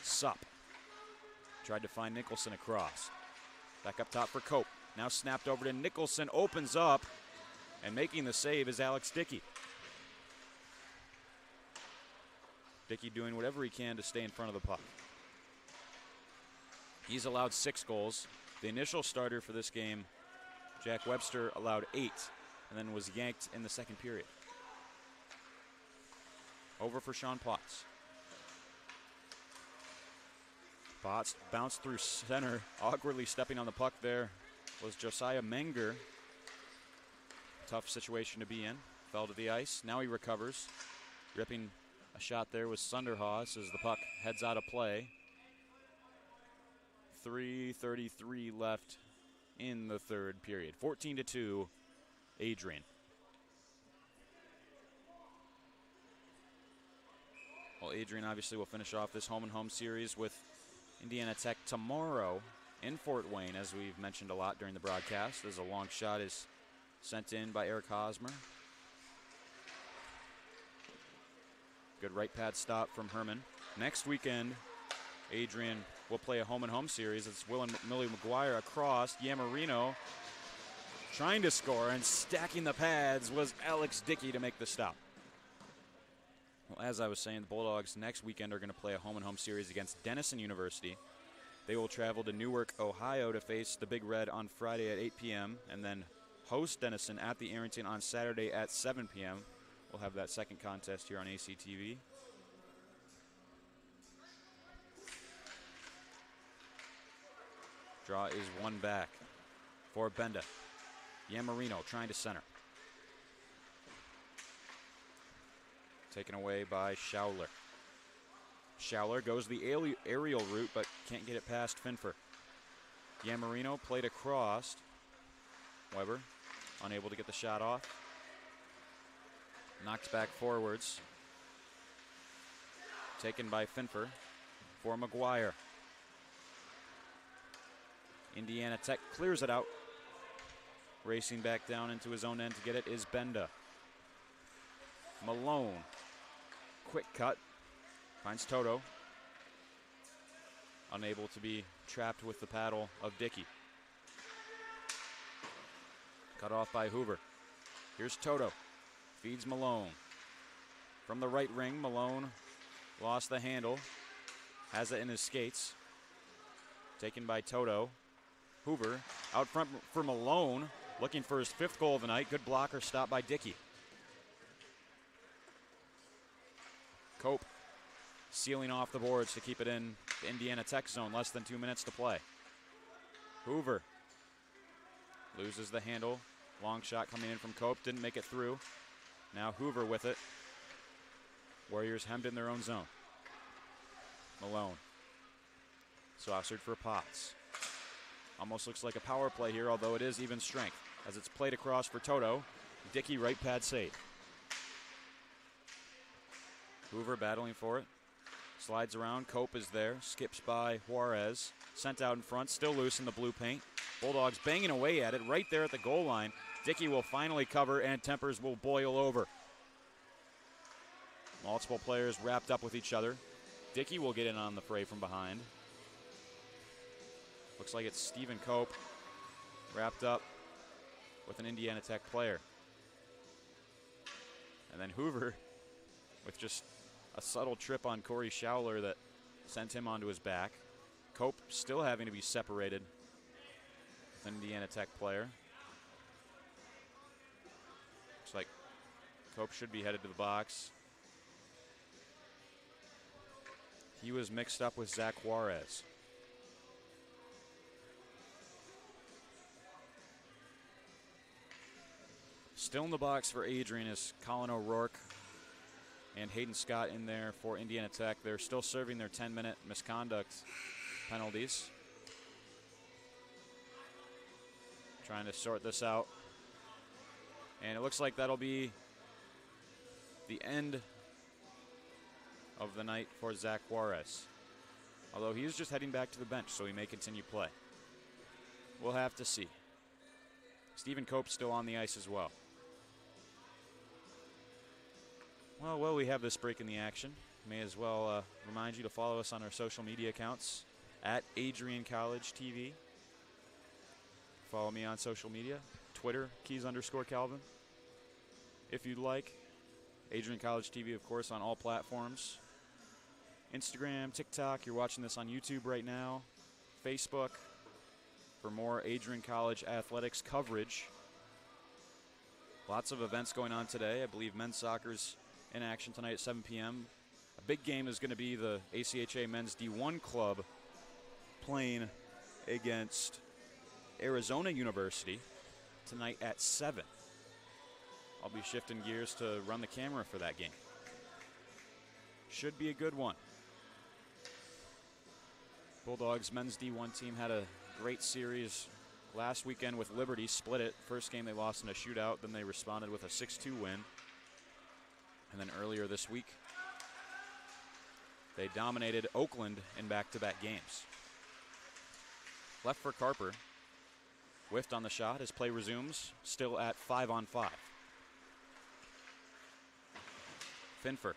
Supp tried to find Nicholson across. Back up top for Cope. Now snapped over to Nicholson, opens up, and making the save is Alex Dickey. Dickey doing whatever he can to stay in front of the puck. He's allowed 6 goals. The initial starter for this game, Jack Webster, allowed 8, and then was yanked in the second period. Over for Sean Potts. Potts bounced through center, awkwardly stepping on the puck there was Josiah Menger. Tough situation to be in. Fell to the ice. Now he recovers. Ripping a shot there was Sunderhaus as the puck heads out of play. 3:33 left in the third period. 14-2, Adrian. Well, Adrian obviously will finish off this home-and-home series with Indiana Tech tomorrow in Fort Wayne, as we've mentioned a lot during the broadcast, as a long shot is sent in by Eric Hosmer. Good right pad stop from Herman. Next weekend, Adrian will play a home-and-home series. It's Will and Millie McGuire across. Yamarino trying to score, and stacking the pads was Alex Dickey to make the stop. Well, as I was saying, the Bulldogs next weekend are going to play a home-and-home series against Denison University. They will travel to Newark, Ohio to face the Big Red on Friday at 8 p.m. and then host Denison at the Arrington on Saturday at 7 p.m. We'll have that second contest here on ACTV. Draw is one back for Benda. Yamarino trying to center. Taken away by Schauler. Schauler goes the aerial route, but can't get it past Finfer. Yamarino played across. Weber unable to get the shot off. Knocked back forwards. Taken by Finfer for McGuire. Indiana Tech clears it out. Racing back down into his own end to get it is Benda. Malone. Quick cut. Finds Toto. Unable to be trapped with the paddle of Dickey. Cut off by Hoover. Here's Toto. Feeds Malone. From the right ring, Malone lost the handle. Has it in his skates. Taken by Toto. Hoover out front for Malone. Looking for his 5th goal of the night. Good blocker stop by Dickey. Cope sealing off the boards to keep it in the Indiana Tech zone. Less than 2 minutes to play. Hoover loses the handle. Long shot coming in from Cope. Didn't make it through. Now Hoover with it. Warriors hemmed in their own zone. Malone. Saucered for Potts. Almost looks like a power play here, although it is even strength. As it's played across for Toto. Dickey right pad save. Hoover battling for it. Slides around. Cope is there. Skips by Juarez. Sent out in front. Still loose in the blue paint. Bulldogs banging away at it right there at the goal line. Dickey will finally cover, and tempers will boil over. Multiple players wrapped up with each other. Dickey will get in on the fray from behind. Looks like it's Stephen Cope wrapped up with an Indiana Tech player. And then Hoover with just a subtle trip on Corey Schauler that sent him onto his back. Cope still having to be separated with an Indiana Tech player. Looks like Cope should be headed to the box. He was mixed up with Zach Juarez. Still in the box for Adrian is Colin O'Rourke and Hayden Scott in there for Indiana Tech. They're still serving their 10-minute misconduct penalties. Trying to sort this out. And it looks like that'll be the end of the night for Zach Juarez. Although he is just heading back to the bench, so he may continue play. We'll have to see. Stephen Cope's still on the ice as well. Well, while we have this break in the action, may as well remind you to follow us on our social media accounts at Adrian College TV. Follow me on social media, Twitter, Keys_Calvin. If you'd like, Adrian College TV, of course, on all platforms. Instagram, TikTok, you're watching this on YouTube right now. Facebook, for more Adrian College athletics coverage. Lots of events going on today. I believe men's soccer's in action tonight at 7 p.m. A big game is going to be the ACHA men's D1 club playing against Arizona University tonight at 7. I'll be shifting gears to run the camera for that game. Should be a good one. Bulldogs men's D1 team had a great series last weekend with Liberty, split it. First game they lost in a shootout, then they responded with a 6-2 win. And then earlier this week, they dominated Oakland in back-to-back games. Left for Carper. Whiffed on the shot as play resumes, still at 5-on-5. Finfer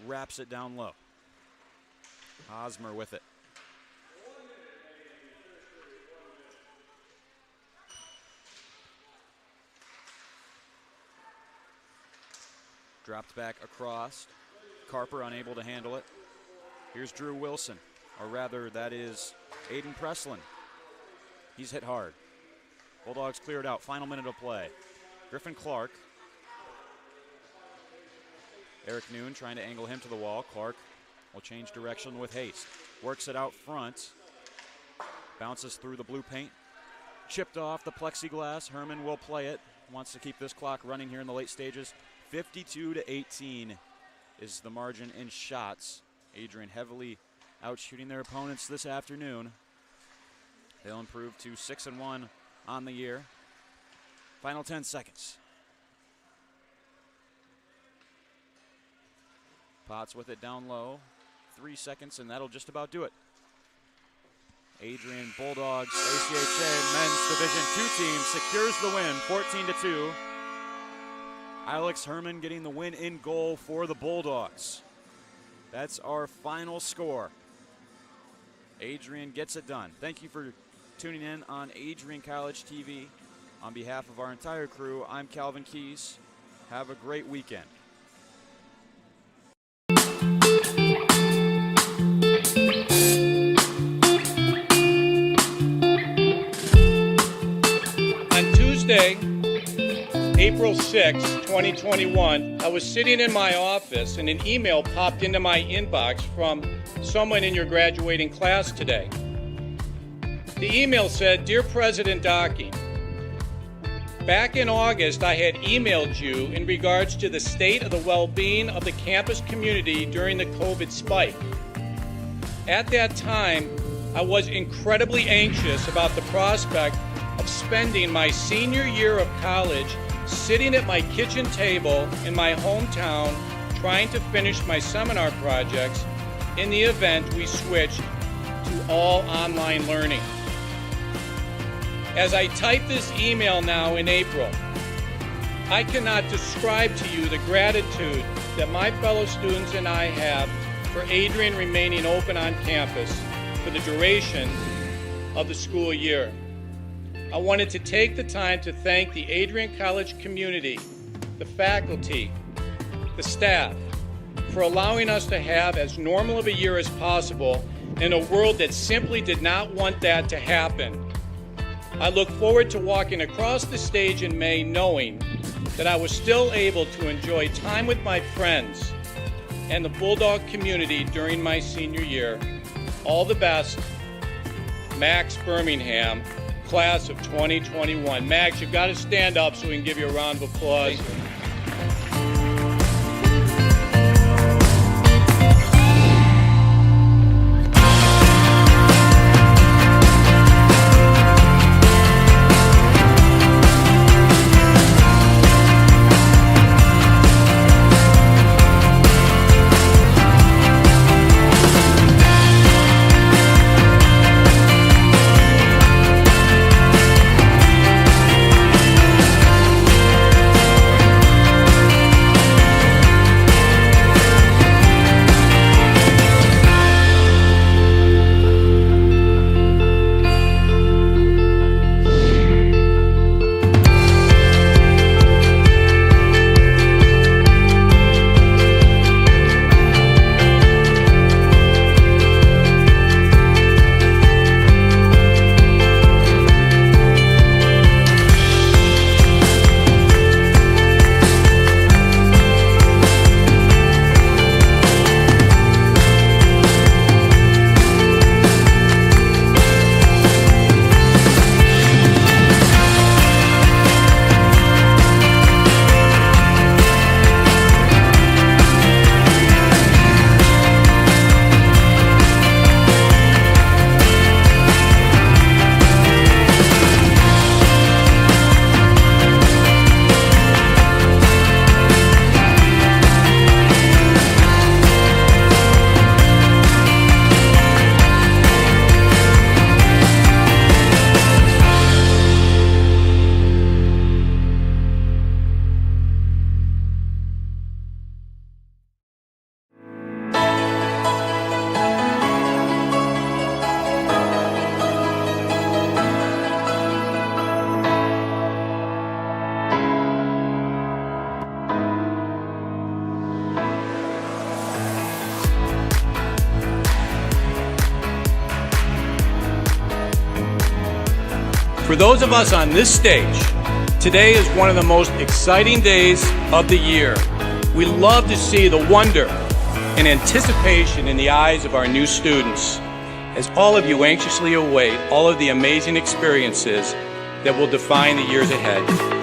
wraps it down low. Hosmer with it. Dropped back across. Carper unable to handle it. Here's Drew Wilson, or rather that is Aiden Preslin. He's hit hard. Bulldogs cleared out. Final minute of play. Griffin Clark. Eric Noon trying to angle him to the wall. Clark will change direction with haste. Works it out front. Bounces through the blue paint. Chipped off the plexiglass. Herman will play it. Wants to keep this clock running here in the late stages. 52-18 is the margin in shots. Adrian heavily outshooting their opponents this afternoon. They'll improve to 6-1 on the year. Final 10 seconds. Potts with it down low. 3 seconds, and that'll just about do it. Adrian Bulldogs ACHA Men's Division II team secures the win, 14-2. Alex Herman getting the win in goal for the Bulldogs. That's our final score. Adrian gets it done. Thank you for tuning in on Adrian College TV. On behalf of our entire crew, I'm Calvin Keys. Have a great weekend. On Tuesday, April 6, 2021, I was sitting in my office and an email popped into my inbox from someone in your graduating class today. The email said, "Dear President Docking, back in August I had emailed you in regards to the state of the well-being of the campus community during the COVID spike. At that time, I was incredibly anxious about the prospect of spending my senior year of college sitting at my kitchen table in my hometown trying to finish my seminar projects in the event we switched to all online learning. As I type this email now in April, I cannot describe to you the gratitude that my fellow students and I have for Adrian remaining open on campus for the duration of the school year. I wanted to take the time to thank the Adrian College community, the faculty, the staff, for allowing us to have as normal of a year as possible in a world that simply did not want that to happen. I look forward to walking across the stage in May knowing that I was still able to enjoy time with my friends and the Bulldog community during my senior year. All the best, Max Birmingham, class of 2021. Max, you've got to stand up so we can give you a round of applause. For those of us on this stage, today is one of the most exciting days of the year. We love to see the wonder and anticipation in the eyes of our new students as all of you anxiously await all of the amazing experiences that will define the years ahead.